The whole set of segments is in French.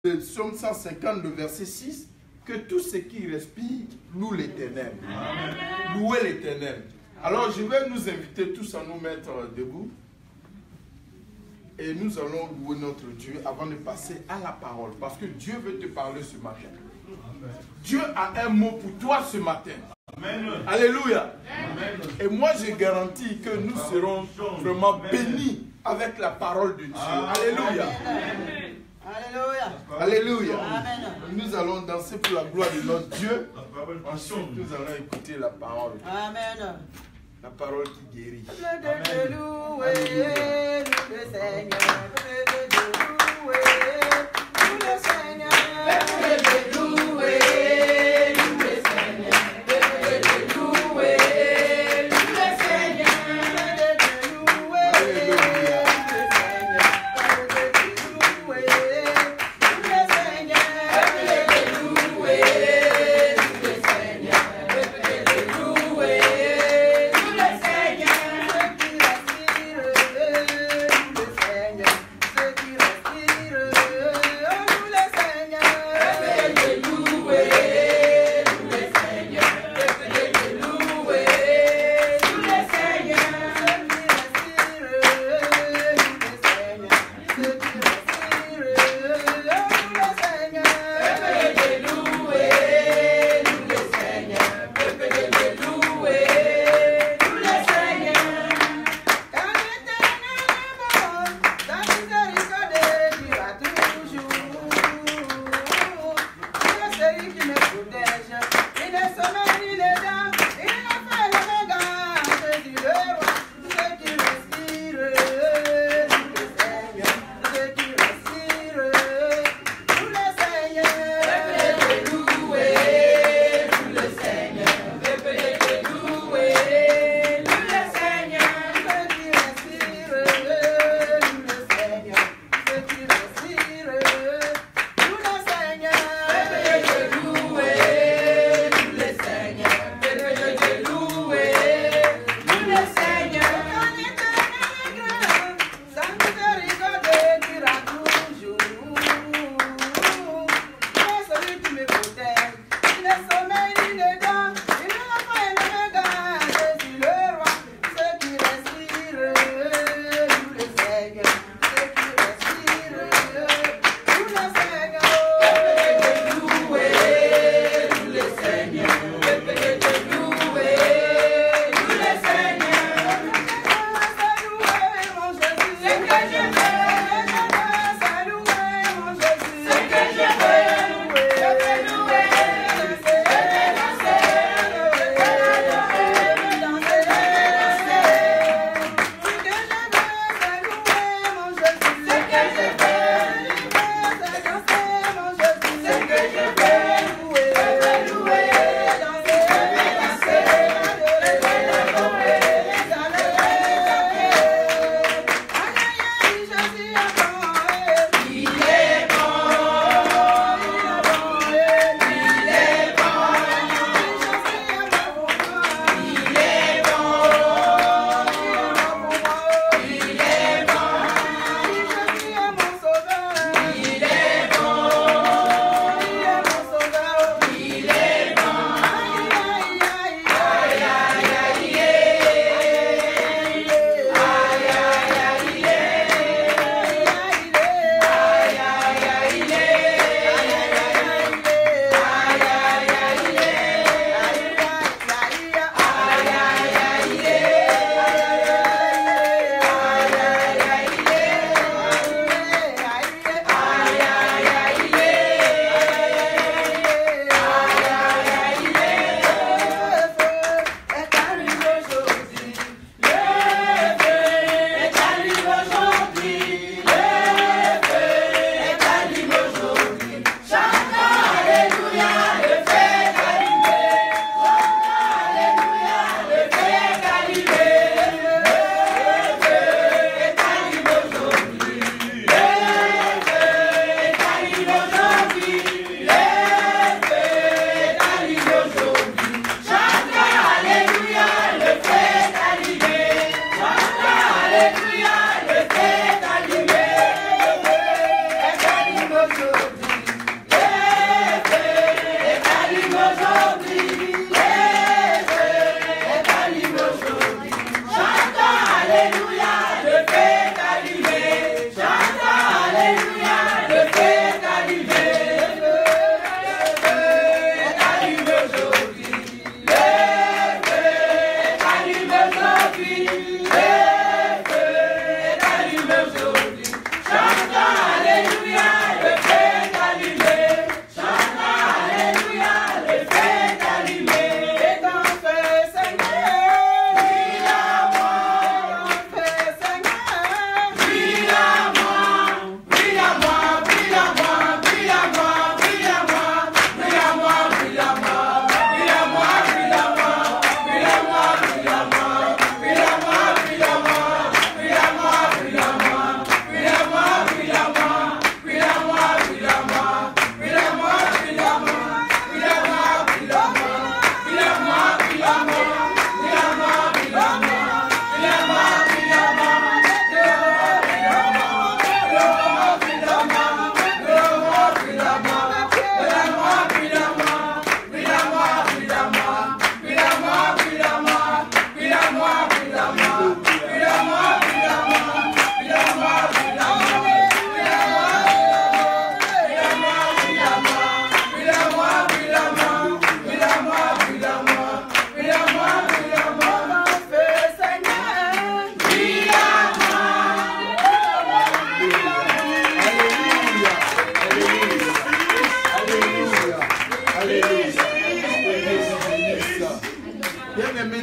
Le psaume 150, le verset 6, que tout ce qui respire loue l'Éternel. Louez l'Éternel. Alors je vais nous inviter tous à nous mettre debout. Et nous allons louer notre Dieu avant de passer à la parole. Parce que Dieu veut te parler ce matin. Dieu a un mot pour toi ce matin. Amen. Alléluia. Amen. Et moi je garantis que nous serons vraiment bénis avec la parole de Dieu. Alléluia. Amen. Alléluia. Alléluia. Amen. Nous allons danser pour la gloire de notre Dieu. Ensuite, nous allons écouter la parole. Amen. La parole qui guérit. Amen. Louer le Seigneur. Louer le Seigneur. Let's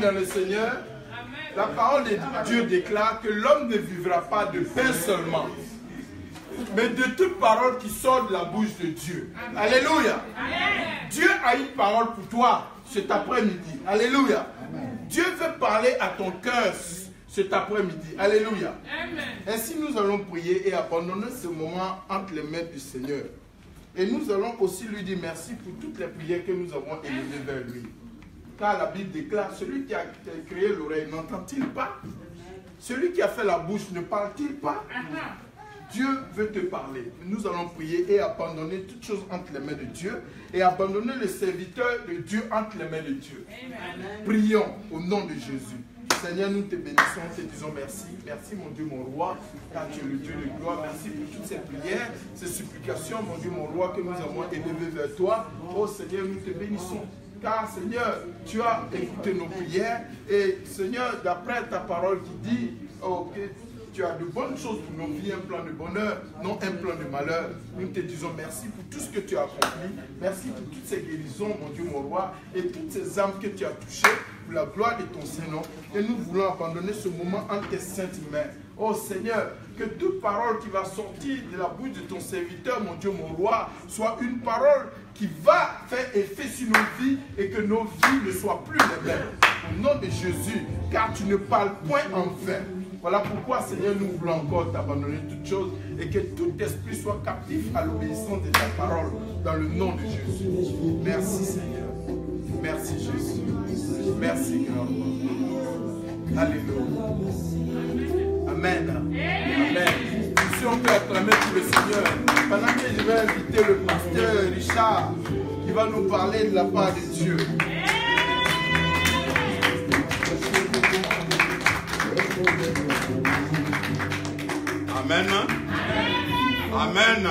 dans le Seigneur, la parole de Dieu déclare que l'homme ne vivra pas de pain seulement, mais de toute parole qui sort de la bouche de Dieu. Alléluia. Dieu a une parole pour toi cet après-midi. Alléluia. Dieu veut parler à ton cœur cet après-midi. Alléluia. Ainsi, nous allons prier et abandonner ce moment entre les mains du Seigneur. Et nous allons aussi lui dire merci pour toutes les prières que nous avons élevées vers lui. Car la Bible déclare, celui qui a créé l'oreille, n'entend-il pas? Celui qui a fait la bouche, ne parle-t-il pas? Dieu veut te parler. Nous allons prier et abandonner toutes choses entre les mains de Dieu et abandonner le serviteur de Dieu entre les mains de Dieu. Amen. Prions au nom de Jésus. Seigneur, nous te bénissons, te disons merci. Merci mon Dieu, mon roi, car tu es le Dieu de gloire. Merci pour toutes ces prières, ces supplications, mon Dieu, mon roi, que nous avons élevées vers toi. Oh Seigneur, nous te bénissons. Car Seigneur, tu as écouté nos prières. Et Seigneur, d'après ta parole qui dit, oh, que tu as de bonnes choses pour nos vies, un plan de bonheur, non un plan de malheur. Nous te disons merci pour tout ce que tu as accompli. Merci pour toutes ces guérisons, mon Dieu, mon roi, et toutes ces âmes que tu as touchées pour la gloire de ton Saint-Nom. Et nous voulons abandonner ce moment entre tes saintes mains. Oh Seigneur, que toute parole qui va sortir de la bouche de ton serviteur, mon Dieu, mon roi, soit une parole qui va faire effet sur nos vies et que nos vies ne soient plus les mêmes. Au nom de Jésus, car tu ne parles point en vain. Voilà pourquoi, Seigneur, nous voulons encore t'abandonner toutes choses et que tout esprit soit captif à l'obéissance de ta parole dans le nom de Jésus. Merci, Seigneur. Merci, Jésus. Merci, grand. Alléluia. Amen. Amen. Si on peut acclamer pour le Seigneur, pendant que je vais inviter le pasteur Richard qui va nous parler de la part de Dieu. Amen. Amen.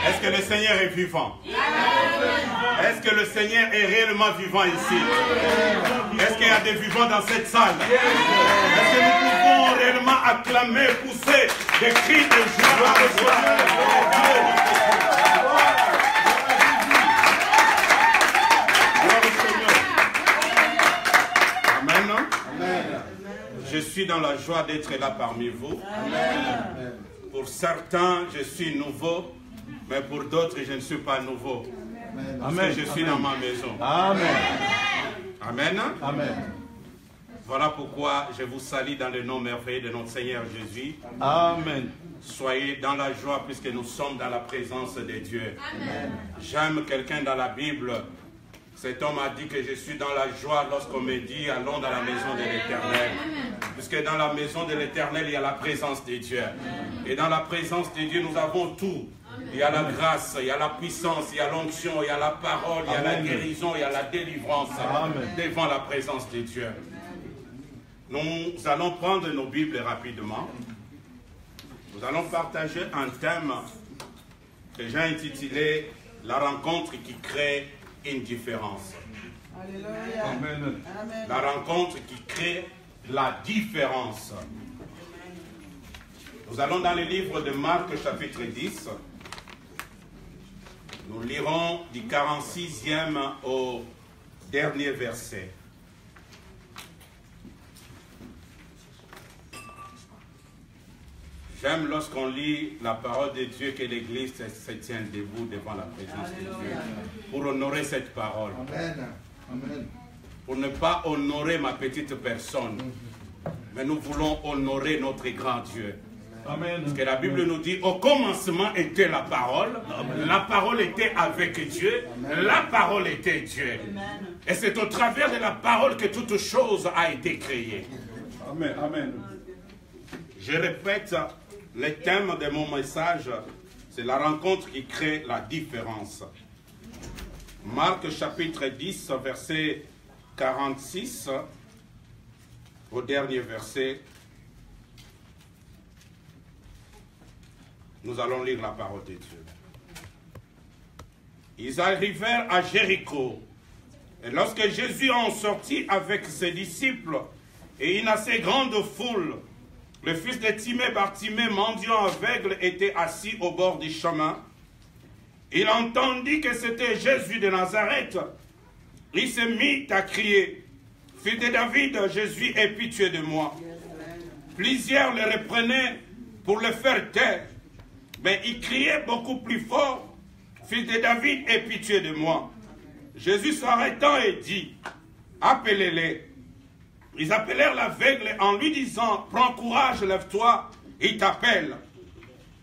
Est-ce que le Seigneur est vivant? Est-ce que le Seigneur est réellement vivant ici? Est-ce qu'il y a des vivants dans cette salle? Est-ce que nous pouvons réellement acclamer, pousser des cris de joie au Seigneur? Amen. Je suis dans la joie d'être là parmi vous. Amen. Pour certains, je suis nouveau, mais pour d'autres, je ne suis pas nouveau. Amen. Parce que je suis dans ma maison. Amen. Amen. Amen. Voilà pourquoi je vous salue dans le nom merveilleux de notre Seigneur Jésus. Amen. Soyez dans la joie puisque nous sommes dans la présence de Dieu. J'aime quelqu'un dans la Bible. Cet homme a dit que je suis dans la joie lorsqu'on me dit allons dans la maison de l'Éternel. Puisque dans la maison de l'Éternel, il y a la présence de Dieu. Et dans la présence de Dieu, nous avons tout. Il y a la grâce, il y a la puissance, il y a l'onction, il y a la parole, il y a la guérison, il y a la délivrance devant la présence de Dieu. Nous allons prendre nos Bibles rapidement. Nous allons partager un thème que j'ai intitulé « La rencontre qui crée une différence ». Alléluia. Amen. La rencontre qui crée la différence. Nous allons dans le livre de Marc, chapitre 10. Nous lirons du 46e au dernier verset. J'aime lorsqu'on lit la parole de Dieu que l'Église se tient debout devant la présence de Dieu pour honorer cette parole. Amen. Amen. Pour ne pas honorer ma petite personne, mais nous voulons honorer notre grand Dieu. Amen. Parce que la Bible nous dit, au commencement était la parole était avec Dieu, la parole était Dieu. Et c'est au travers de la parole que toute chose a été créée. Amen. Amen. Je répète, le thème de mon message, c'est la rencontre qui crée la différence. Marc chapitre 10, verset 46, au dernier verset. Nous allons lire la parole de Dieu. Ils arrivèrent à Jéricho. Et lorsque Jésus en sortit avec ses disciples et une assez grande foule, le fils de Timée, Bartimée, mendiant aveugle, était assis au bord du chemin. Il entendit que c'était Jésus de Nazareth. Il se mit à crier, « Fils de David, Jésus, aie pitié de moi. Plusieurs le reprenaient pour le faire taire, mais il criait beaucoup plus fort, Fils de David, aie pitié de moi. Jésus s'arrêtant et dit, appelez-les. Ils appelèrent l'aveugle en lui disant, prends courage, lève-toi, il t'appelle.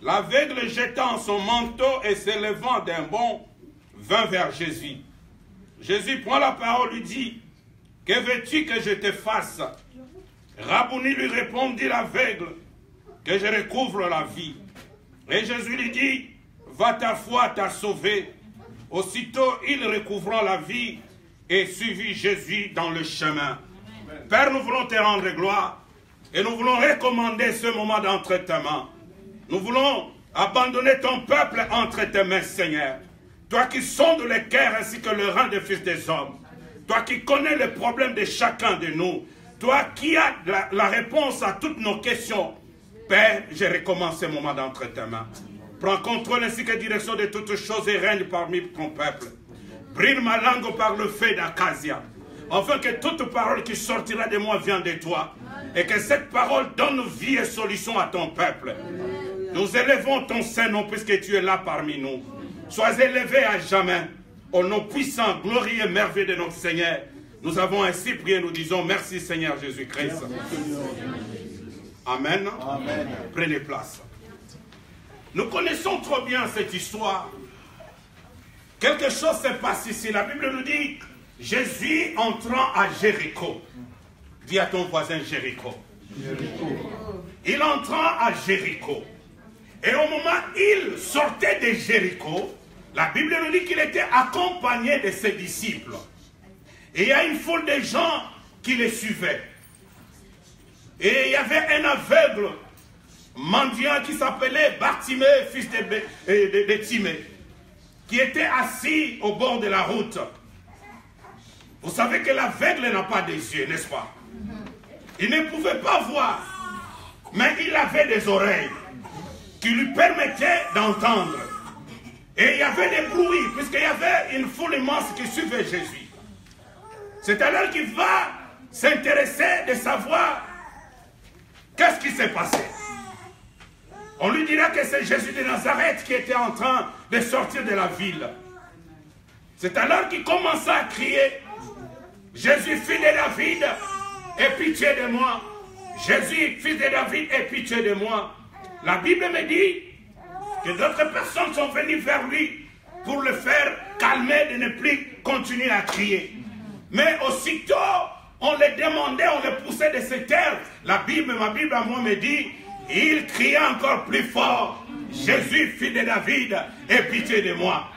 L'aveugle jetant son manteau et s'élevant d'un bond, vint vers Jésus. Jésus prend la parole, lui dit, que veux-tu que je te fasse? Rabouni lui répondit l'aveugle, que je recouvre la vie. Et Jésus lui dit, va, ta foi t'a sauvé. Aussitôt il recouvra la vie et suivit Jésus dans le chemin. Amen. Père, nous voulons te rendre gloire et nous voulons recommander ce moment d'entre tes mains. Nous voulons abandonner ton peuple entre tes mains, Seigneur. Toi qui sondes les cœurs ainsi que le rein des fils des hommes. Toi qui connais les problèmes de chacun de nous. Toi qui as la réponse à toutes nos questions. Père, je recommence ce moment d'entre tes mains. Prends contrôle ainsi que direction de toutes choses et règne parmi ton peuple. Brille ma langue par le feu d'acacia. Afin que toute parole qui sortira de moi vienne de toi. Et que cette parole donne vie et solution à ton peuple. Nous élevons ton Saint-Nom puisque tu es là parmi nous. Sois élevé à jamais. Au nom puissant, glorieux et merveilleux de notre Seigneur. Nous avons ainsi prié, nous disons merci Seigneur Jésus-Christ. Amen. Amen. Prenez place. Nous connaissons trop bien cette histoire. Quelque chose se passe ici. La Bible nous dit, Jésus entrant à Jéricho. Dis à ton voisin Jéricho. Il entrant à Jéricho. Et au moment où il sortait de Jéricho, la Bible nous dit qu'il était accompagné de ses disciples. Et il y a une foule de gens qui le suivaient. Et il y avait un aveugle mendiant qui s'appelait Bartimée, fils de Timée, qui était assis au bord de la route. Vous savez que l'aveugle n'a pas des yeux, n'est-ce pas? Il ne pouvait pas voir, mais il avait des oreilles qui lui permettaient d'entendre. Et il y avait des bruits, puisqu'il y avait une foule immense qui suivait Jésus. C'est alors qu'il va s'intéresser de savoir qu'est-ce qui s'est passé. On lui dira que c'est Jésus de Nazareth qui était en train de sortir de la ville. C'est alors qu'il commença à crier, Jésus, fils de David, aie pitié de moi. Jésus, fils de David, aie pitié de moi. La Bible me dit que d'autres personnes sont venues vers lui pour le faire calmer de ne plus continuer à crier. Mais aussitôt, on le demandait, on le poussait de se taire. La Bible, ma Bible à moi me dit, il criait encore plus fort, Jésus, fils de David, aie pitié de moi.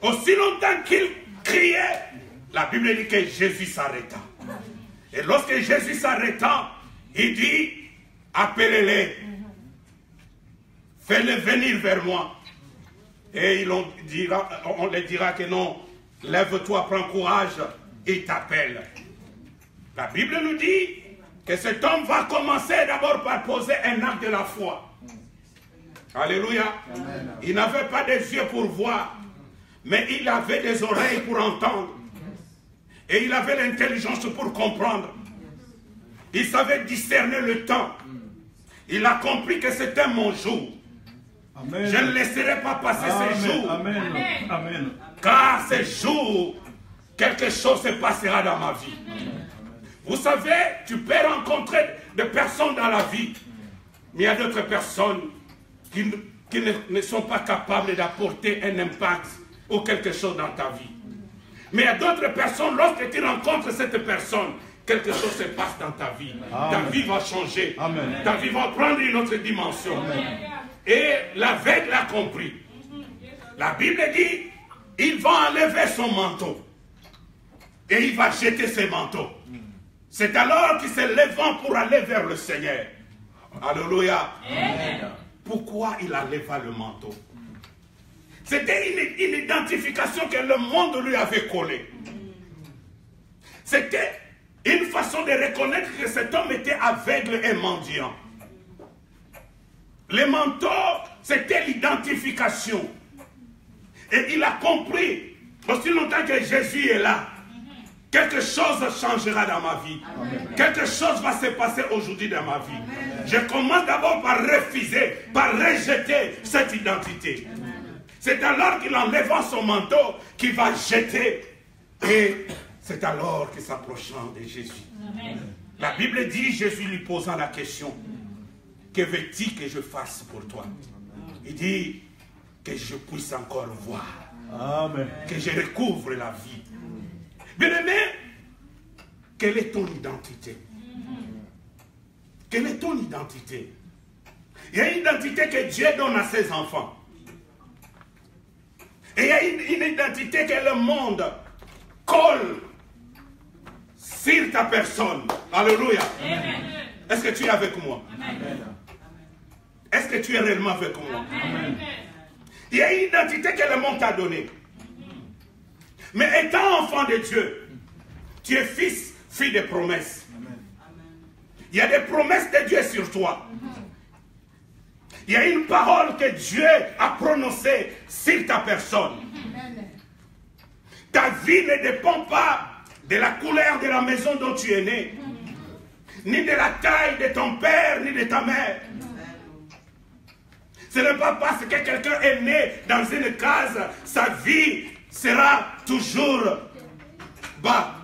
Aussi longtemps qu'il criait, la Bible dit que Jésus s'arrêta. Et lorsque Jésus s'arrêta, il dit, appelez-les, fais-les venir vers moi. Et on leur dira que non, lève-toi, prends courage, il t'appelle. La Bible nous dit que cet homme va commencer d'abord par poser un acte de la foi. Alléluia. Amen. Il n'avait pas des yeux pour voir, mais il avait des oreilles pour entendre. Et il avait l'intelligence pour comprendre. Il savait discerner le temps. Il a compris que c'était mon jour. Amen. Je ne laisserai pas passer ces jours. Amen. Amen. Car ces jours, quelque chose se passera dans ma vie. Vous savez, tu peux rencontrer des personnes dans la vie, mais il y a d'autres personnes qui ne sont pas capables d'apporter un impact ou quelque chose dans ta vie. Mais il y a d'autres personnes, lorsque tu rencontres cette personne, quelque chose se passe dans ta vie. Amen. Ta vie va changer. Amen. Ta vie va prendre une autre dimension. Amen. Et l'aveugle l'a compris. La Bible dit, il va enlever son manteau. Et il va jeter ses manteaux. C'est alors qu'il se levant pour aller vers le Seigneur. Alléluia. Amen. Pourquoi il enleva le manteau? C'était une identification que le monde lui avait collée. C'était une façon de reconnaître que cet homme était aveugle et mendiant. Le manteau, c'était l'identification. Et il a compris, aussi longtemps que Jésus est là, quelque chose changera dans ma vie. Amen. Quelque chose va se passer aujourd'hui dans ma vie. Amen. Je commence d'abord par refuser, par rejeter cette identité. C'est alors qu'il enlève son manteau qu'il va jeter. Et c'est alors qu'il s'approchant de Jésus. Amen. La Bible dit, Jésus lui posant la question, que veux-tu que je fasse pour toi? Il dit, que je puisse encore voir. Amen. Que je recouvre la vie. Bien-aimé, quelle est ton identité? Quelle est ton identité? Il y a une identité que Dieu donne à ses enfants. Et il y a une identité que le monde colle sur ta personne. Alléluia. Est-ce que tu es avec moi? Est-ce que tu es réellement avec moi? Amen. Il y a une identité que le monde t'a donnée. Mais étant enfant de Dieu, tu es fils, fille de promesses. Amen. Il y a des promesses de Dieu sur toi. Il y a une parole que Dieu a prononcée sur ta personne. Amen. Ta vie ne dépend pas de la couleur de la maison dont tu es né, ni de la taille de ton père, ni de ta mère. Ce n'est pas parce que quelqu'un est né dans une case, sa vie sera toujours bas.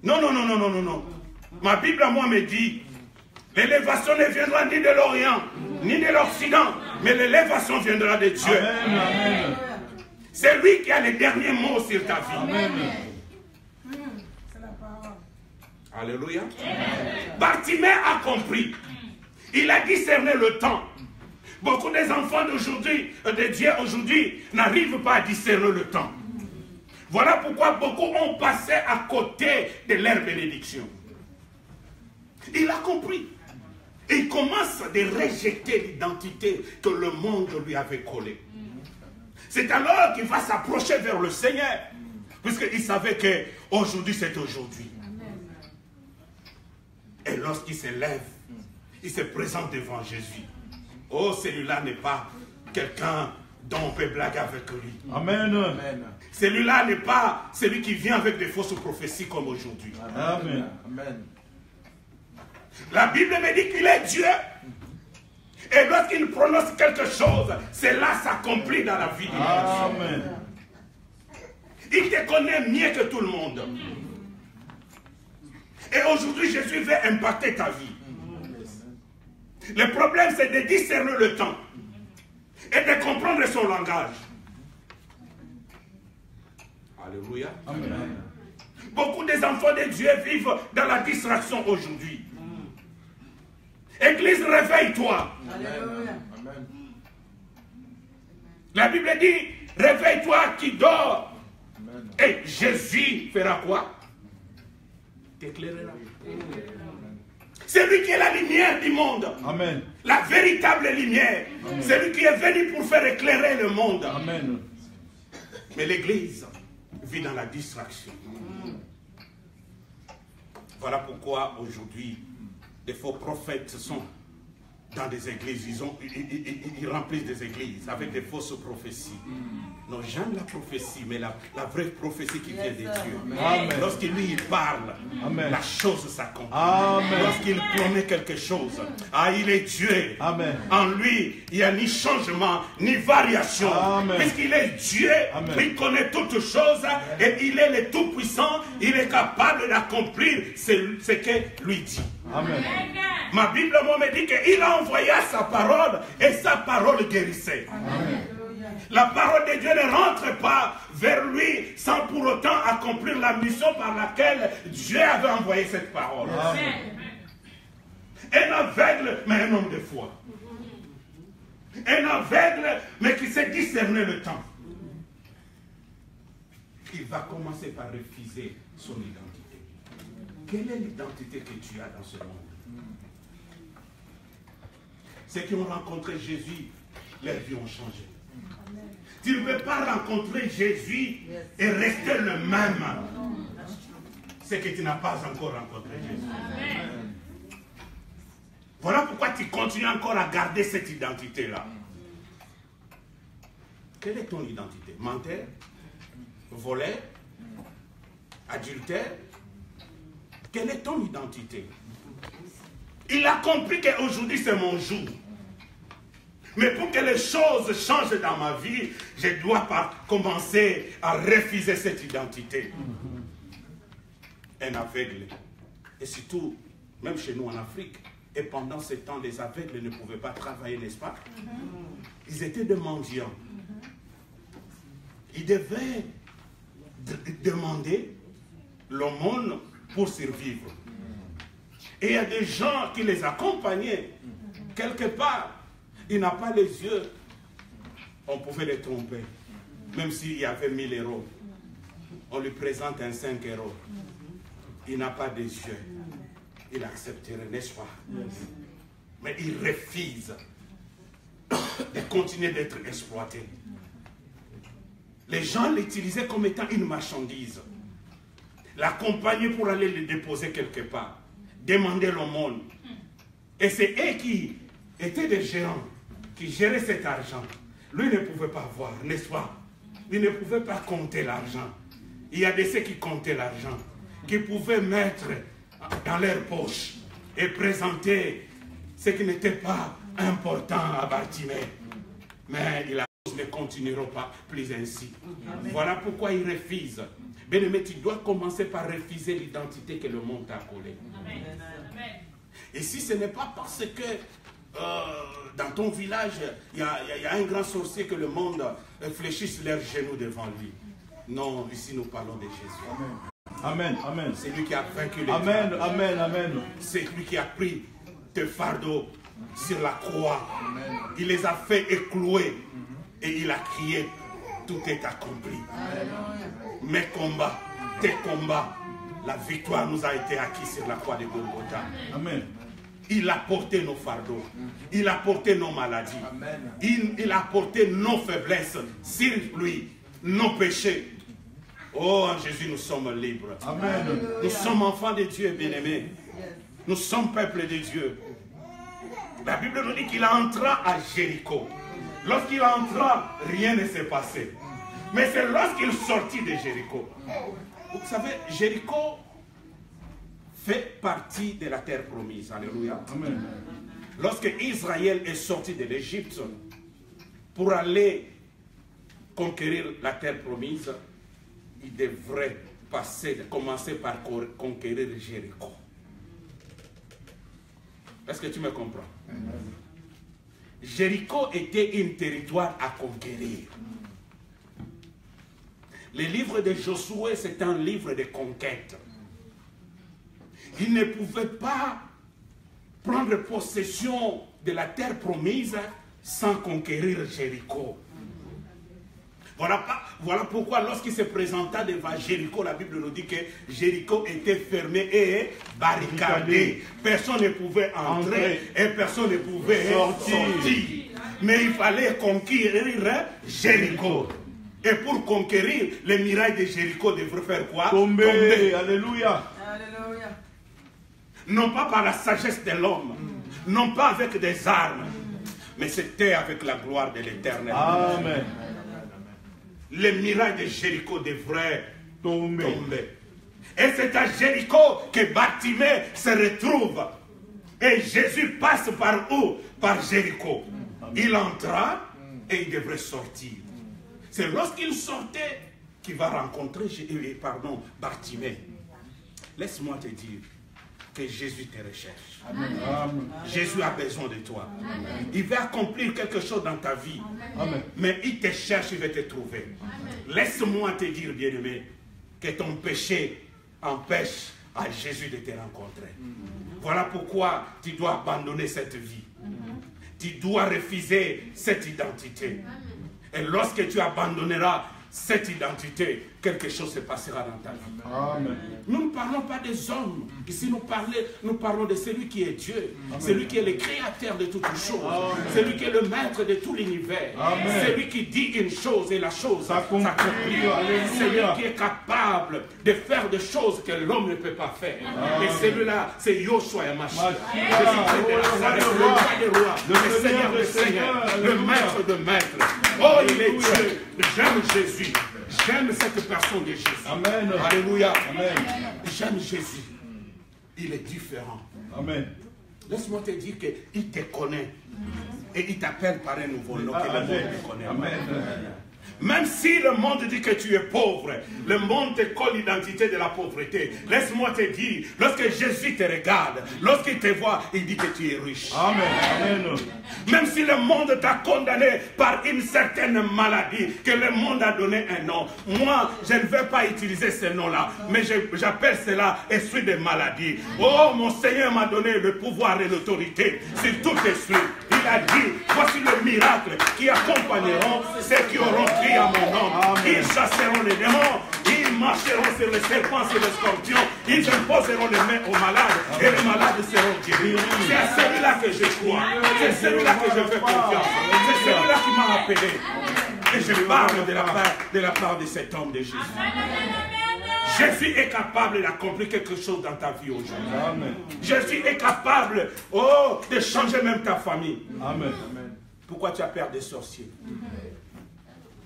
Non, non, non, non, non, non, non. Ma Bible à moi me dit, l'élévation ne viendra ni de l'Orient, ni de l'Occident, mais l'élévation viendra de Dieu. Amen. C'est lui qui a les derniers mots sur ta vie. Amen. Alléluia. Bartimée a compris. Il a discerné le temps. Beaucoup des enfants d'aujourd'hui, de Dieu aujourd'hui, n'arrivent pas à discerner le temps. Voilà pourquoi beaucoup ont passé à côté de leur bénédiction. Il a compris. Et il commence à rejeter l'identité que le monde lui avait collée. C'est alors qu'il va s'approcher vers le Seigneur. Puisqu'il savait qu'aujourd'hui, c'est aujourd'hui. Et lorsqu'il se lève, il se présente devant Jésus. Oh, celui-là n'est pas quelqu'un dont on peut blaguer avec lui. Amen. Amen. Celui-là n'est pas celui qui vient avec des fausses prophéties comme aujourd'hui. Amen. Amen. La Bible me dit qu'il est Dieu. Et lorsqu'il prononce quelque chose, cela s'accomplit dans la vie de Dieu. Amen. Il te connaît mieux que tout le monde. Et aujourd'hui, Jésus veut impacter ta vie. Le problème, c'est de discerner le temps et de comprendre son langage. Alléluia. Amen. Beaucoup des enfants de Dieu vivent dans la distraction aujourd'hui. Église, réveille-toi. Alléluia. La Bible dit, réveille-toi qui dort. Amen. Et Jésus fera quoi? T'éclairera. C'est lui qui est la lumière du monde. Amen. La véritable lumière. C'est lui qui est venu pour faire éclairer le monde. Amen. Mais l'Église vit dans la distraction. Voilà pourquoi aujourd'hui, des faux prophètes sont dans des églises. Ils remplissent des églises avec des fausses prophéties. Non, j'aime la prophétie, mais la vraie prophétie qui vient de Dieu. Lorsqu'il lui parle, Amen, la chose s'accomplit. Lorsqu'il promet quelque chose, il est Dieu. Amen. En lui, il n'y a ni changement, ni variation. Puisqu'il est Dieu, Amen, il connaît toutes choses et il est le Tout-Puissant. Il est capable d'accomplir ce que lui dit. Amen. Ma Bible me dit qu'il a envoyé sa parole et sa parole guérissait. Amen. La parole de Dieu ne rentre pas vers lui sans pour autant accomplir la mission par laquelle Dieu avait envoyé cette parole. Amen. Un aveugle, mais un homme de foi. Un aveugle, mais qui sait discerner le temps. Il va commencer par refuser son identité. Quelle est l'identité que tu as dans ce monde? Ceux qui ont rencontré Jésus, leurs vies ont changé. Tu ne peux pas rencontrer Jésus et rester le même. C'est que tu n'as pas encore rencontré Jésus. Amen. Voilà pourquoi tu continues encore à garder cette identité-là. Quelle est ton identité? Menteur? Voleur? adultère, quelle est ton identité? Il a compris qu'aujourd'hui c'est mon jour. Mais pour que les choses changent dans ma vie, je dois commencer à refuser cette identité. Un aveugle. Et surtout, même chez nous en Afrique, et pendant ce temps, les aveugles ne pouvaient pas travailler, n'est-ce pas? Ils étaient des mendiants. Ils devaient demander l'aumône pour survivre. Et il y a des gens qui les accompagnaient. Quelque part, il n'a pas les yeux. On pouvait les tromper. Même s'il y avait 1000 euros. On lui présente un 5 euros. Il n'a pas des yeux. Il accepterait, n'est-ce pas? Mais il refuse de continuer d'être exploité. Les gens l'utilisaient comme étant une marchandise. L'accompagner pour aller le déposer quelque part. Demander l'aumône. Et c'est eux qui étaient des gérants, qui géraient cet argent. Lui ne pouvait pas voir, n'est-ce pas? Il ne pouvait pas compter l'argent. Il y a de ceux qui comptaient l'argent, qui pouvaient mettre dans leur poche et présenter ce qui n'était pas important à Bartimée. Mais les choses ne continueront pas plus ainsi. Amen. Voilà pourquoi il refuse. Bien-aimé, tu dois commencer par refuser l'identité que le monde t'a collée. Et si ce n'est pas parce que dans ton village, il y a un grand sorcier que le monde fléchisse leurs genoux devant lui. Non, ici nous parlons de Jésus. Amen. Amen. C'est lui qui a vaincu les Amen. diables. Amen. Amen. C'est lui qui a pris tes fardeaux sur la croix. Amen. Il les a fait éclouer. Et il a crié, tout est accompli. Amen. Mes combats, tes combats, la victoire nous a été acquise sur la croix de Golgotha. Amen. Il a porté nos fardeaux. Il a porté nos maladies. Amen. Il a porté nos faiblesses sur lui, nos péchés. Oh, en Jésus, nous sommes libres. Amen. Nous sommes enfants de Dieu, bien-aimés. Nous sommes peuple de Dieu. La Bible nous dit qu'il entra à Jéricho. Lorsqu'il entra, rien ne s'est passé. Mais c'est lorsqu'il sortit de Jéricho. Vous savez, Jéricho fait partie de la terre promise. Alléluia. Amen. Lorsque Israël est sorti de l'Égypte pour aller conquérir la terre promise, il devrait commencer par conquérir Jéricho. Est-ce que tu me comprends? Jéricho était un territoire à conquérir. Le livre de Josué, c'est un livre de conquête. Il ne pouvait pas prendre possession de la terre promise sans conquérir Jéricho. Voilà pourquoi lorsqu'il se présenta devant Jéricho, la Bible nous dit que Jéricho était fermé et barricadé. Personne ne pouvait entrer et personne ne pouvait sortir. Mais il fallait conquérir Jéricho. Et pour conquérir, les murailles de Jéricho devraient faire quoi? Tomber. Alléluia. Alléluia. Non pas par la sagesse de l'homme, non pas avec des armes, mais c'était avec la gloire de l'Éternel. Amen. Les murailles de Jéricho devraient tomber. Et c'est à Jéricho que Bartimée se retrouve. Et Jésus passe par où? Par Jéricho. Il entra et il devrait sortir. C'est lorsqu'il sortait qu'il va rencontrer Bartimée. Laisse-moi te dire que Jésus te recherche. Amen. Jésus a besoin de toi. Amen. Il va accomplir quelque chose dans ta vie. Amen. Mais il te cherche, il va te trouver. Laisse-moi te dire, bien-aimé, que ton péché empêche à Jésus de te rencontrer. Voilà pourquoi tu dois abandonner cette vie. Tu dois refuser cette identité. Et lorsque tu abandonneras cette identité, quelque chose se passera dans ta vie. Amen. Nous ne parlons pas des hommes. Ici, nous parlons de celui qui est Dieu. Amen. Celui qui est le créateur de toutes choses. Amen. Celui qui est le maître de tout l'univers. Celui qui dit une chose et la chose s'accomplit. Celui qui est capable de faire des choses que l'homme ne peut pas faire. Amen. Et celui-là, c'est Yoshua et Mashiach. Le roi des rois, le Seigneur des seigneurs, le maître de maîtres. Oh, il est Dieu. J'aime Jésus. J'aime cette personne de Jésus. Amen. Alléluia. Amen. J'aime Jésus. Il est différent. Amen. Laisse-moi te dire qu'il te connaît. Et il t'appelle par un nouveau nom que le monde te connaît. Amen. Même si le monde dit que tu es pauvre, le monde te colle l'identité de la pauvreté. Laisse-moi te dire, lorsque Jésus te regarde, lorsqu'il te voit, il dit que tu es riche. Amen. Amen. Même si le monde t'a condamné par une certaine maladie, que le monde a donné un nom. Moi, je ne vais pas utiliser ce nom-là, mais j'appelle cela esprit de maladie. Oh, mon Seigneur m'a donné le pouvoir et l'autorité sur tout esprit. Il a dit, voici le miracle qui accompagneront ceux qui auront crié à mon nom. Amen. Ils chasseront les démons, ils marcheront sur les serpents, sur les scorpions, ils imposeront les mains aux malades et les malades seront guéris. C'est à celui-là que je crois, c'est celui-là que je fais confiance, c'est celui-là qui m'a appelé. Et je parle de la part de cet homme de Jésus. Jésus est capable d'accomplir quelque chose dans ta vie aujourd'hui. Jésus est capable de changer même ta famille. Amen. Pourquoi tu as peur des sorciers?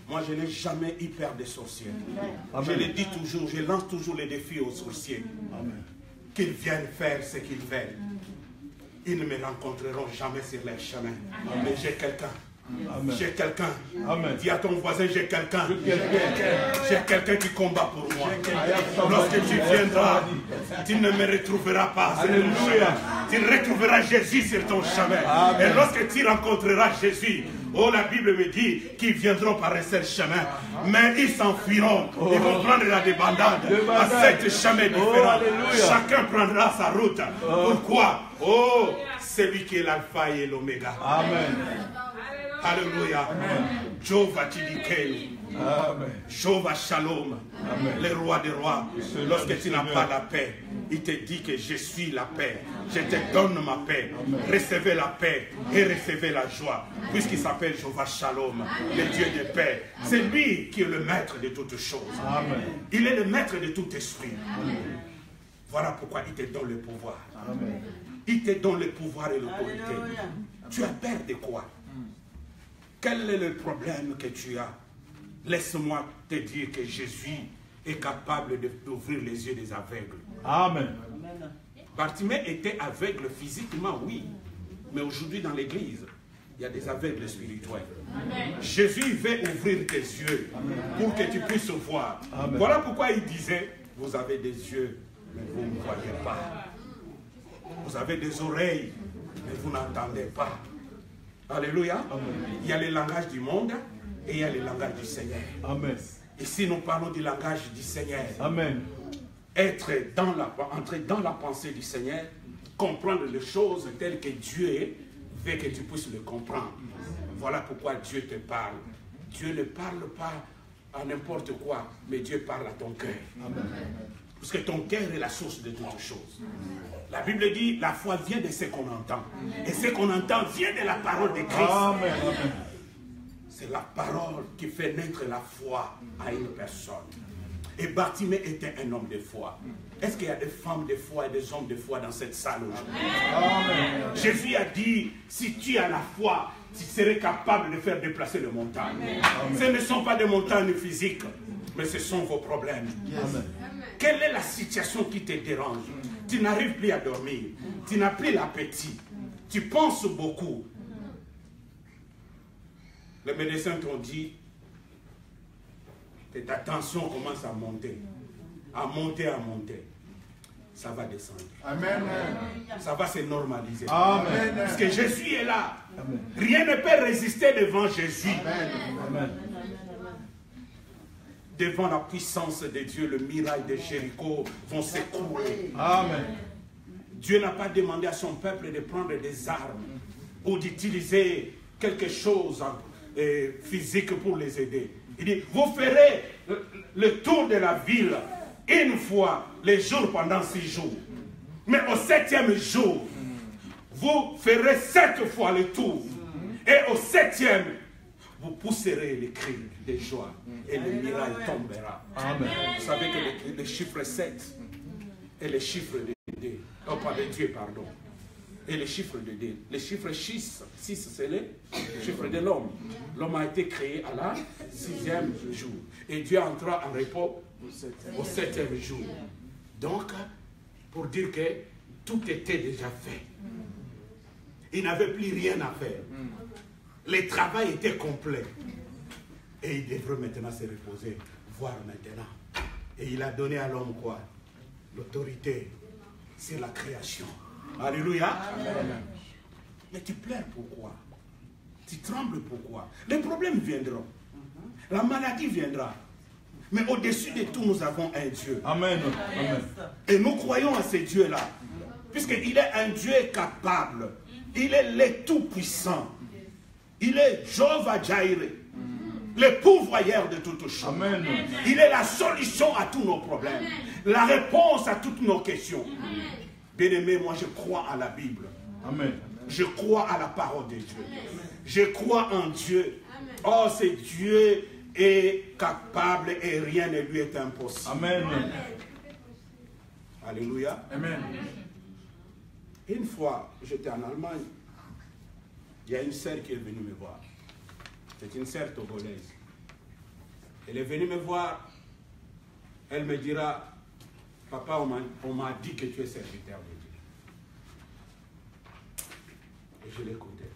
Moi, je n'ai jamais eu peur des sorciers. Je le dis toujours, je lance toujours les défis aux sorciers. Qu'ils viennent faire ce qu'ils veulent. Ils ne me rencontreront jamais sur leur chemin. Mais j'ai quelqu'un. J'ai quelqu'un. Dis à ton voisin, j'ai quelqu'un. J'ai quelqu'un qui combat pour moi. Lorsque tu viendras, tu ne me retrouveras pas. Tu retrouveras Jésus sur ton chemin. Et lorsque tu rencontreras Jésus, oh, la Bible me dit qu'ils viendront par un seul chemin, mais ils s'enfuiront. Ils vont prendre la débandade à 7 chemins différents. Chacun prendra sa route. Pourquoi? Oh, c'est lui qui est l'alpha et l'oméga. Amen. Alléluia. Jehovah Tidikenu. Jehovah Shalom. Le roi des rois. Lorsque tu n'as pas la paix, il te dit que je suis la paix. Je te donne ma paix. Recevez la paix et recevez la joie. Puisqu'il s'appelle Jehovah Shalom, le Dieu de paix. C'est lui qui est le maître de toutes choses. Il est le maître de tout esprit. Voilà pourquoi il te donne le pouvoir. Il te donne le pouvoir et l'autorité. Tu as peur de quoi? Quel est le problème que tu as? Laisse-moi te dire que Jésus est capable d'ouvrir les yeux des aveugles. Amen. Bartimée était aveugle physiquement, oui. Mais aujourd'hui dans l'église, il y a des aveugles spirituels. Jésus veut ouvrir tes yeux pour que tu puisses voir. Voilà pourquoi il disait, vous avez des yeux, mais vous ne voyez pas. Vous avez des oreilles, mais vous n'entendez pas. Alléluia. Il y a le langage du monde et il y a le langage du Seigneur. Amen. Ici, nous parlons du langage du Seigneur. Amen. Entrer dans la pensée du Seigneur, comprendre les choses telles que Dieu veut que tu puisses le comprendre. Voilà pourquoi Dieu te parle. Dieu ne parle pas à n'importe quoi, mais Dieu parle à ton cœur. Parce que ton cœur est la source de toutes choses. La Bible dit, la foi vient de ce qu'on entend. Et ce qu'on entend vient de la parole de Christ. Amen. C'est la parole qui fait naître la foi à une personne. Et Bartimée était un homme de foi. Est-ce qu'il y a des femmes de foi et des hommes de foi dans cette salle aujourd'hui? Jésus a dit, si tu as la foi, tu serais capable de faire déplacer les montagnes. Ce ne sont pas des montagnes physiques, mais ce sont vos problèmes. Amen. Quelle est la situation qui te dérange? Tu n'arrives plus à dormir. Tu n'as plus l'appétit. Tu penses beaucoup. Les médecins t'ont dit que ta tension commence à monter. À monter, à monter. Ça va descendre. Amen. Ça va se normaliser. Amen. Parce que Jésus est là. Amen. Rien ne peut résister devant Jésus. Amen. Amen. Devant la puissance de Dieu, le miracle de Jéricho vont s'écrouler. Amen. Dieu n'a pas demandé à son peuple de prendre des armes ou d'utiliser quelque chose physique pour les aider. Il dit, vous ferez le tour de la ville une fois les jours pendant 6 jours. Mais au 7e jour, vous ferez 7 fois le tour. Et au 7e, vous pousserez les cris de joie et le miracle tombera. Amen. Vous savez que le chiffre 7 est le chiffre de Dieu. Oh, pas de Dieu, pardon. et les chiffres de Dieu. Les chiffres 6 c'est les chiffres de l'homme. L'homme a été créé à la 6e jour. Et Dieu entra en repos au 7e jour. Donc, pour dire que tout était déjà fait. Il n'avait plus rien à faire. Le travail était complet. Et il devrait maintenant se reposer, voir maintenant. Et il a donné à l'homme quoi? L'autorité, c'est la création. Alléluia. Amen. Mais tu pleures pourquoi? Tu trembles pourquoi? Les problèmes viendront. La maladie viendra. Mais au-dessus de tout, nous avons un Dieu. Amen. Amen. Et nous croyons à ce Dieu-là. Puisqu'il est un Dieu capable. Il est le tout-puissant. Il est Jéhovah Jireh. Le pourvoyeur de toutes choses. Amen. Il est la solution à tous nos problèmes. La réponse à toutes nos questions. Bien-aimé, moi je crois à la Bible. Amen. Je crois à la parole de Dieu. Je crois en Dieu. Oh, ce Dieu est capable et rien ne lui est impossible. Amen. Alléluia. Amen. Une fois, j'étais en Allemagne. Il y a une sœur qui est venue me voir. C'est une sœur togolaise. Elle est venue me voir. Elle me dira, papa, on m'a dit que tu es serviteur de Dieu. Et je l'écoutais.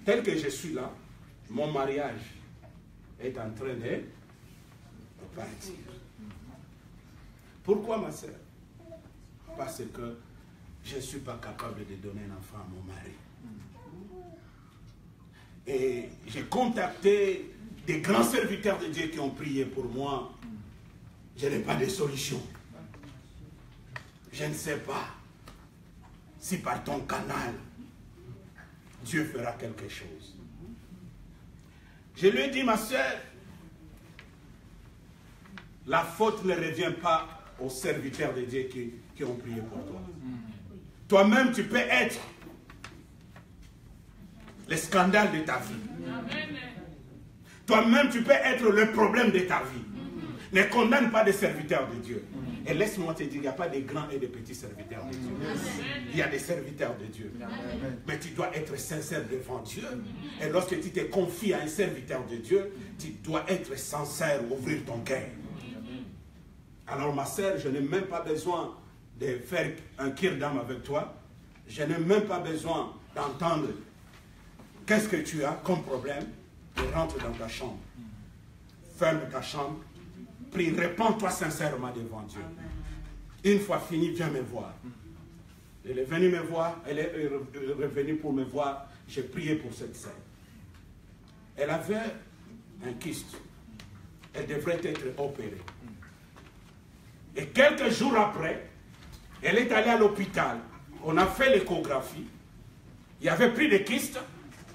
Tel que je suis là, mon mariage est en train de partir. Pourquoi, ma sœur? Parce que je ne suis pas capable de donner un enfant à mon mari. Et j'ai contacté des grands serviteurs de Dieu qui ont prié pour moi. Je n'ai pas de solution. Je ne sais pas si par ton canal, Dieu fera quelque chose. Je lui ai dit, ma soeur, la faute ne revient pas aux serviteurs de Dieu qui ont prié pour toi. Toi-même, tu peux être le scandale de ta vie. Toi-même, tu peux être le problème de ta vie. Ne condamne pas des serviteurs de Dieu. Et laisse-moi te dire, il n'y a pas de grands et de petits serviteurs de Dieu. Il y a des serviteurs de Dieu. Mais tu dois être sincère devant Dieu. Et lorsque tu te confies à un serviteur de Dieu, tu dois être sincère, ouvrir ton cœur. Alors ma sœur, je n'ai même pas besoin de faire un kirdam avec toi. Je n'ai même pas besoin d'entendre qu'est-ce que tu as comme problème. Et rentre dans ta chambre. Ferme ta chambre. Prie, réponds-toi sincèrement devant Dieu. Une fois fini, viens me voir. Elle est venue me voir, elle est revenue pour me voir. J'ai prié pour cette sœur. Elle avait un kyste. Elle devrait être opérée. Et quelques jours après, elle est allée à l'hôpital. On a fait l'échographie. Il y avait plus de kyste.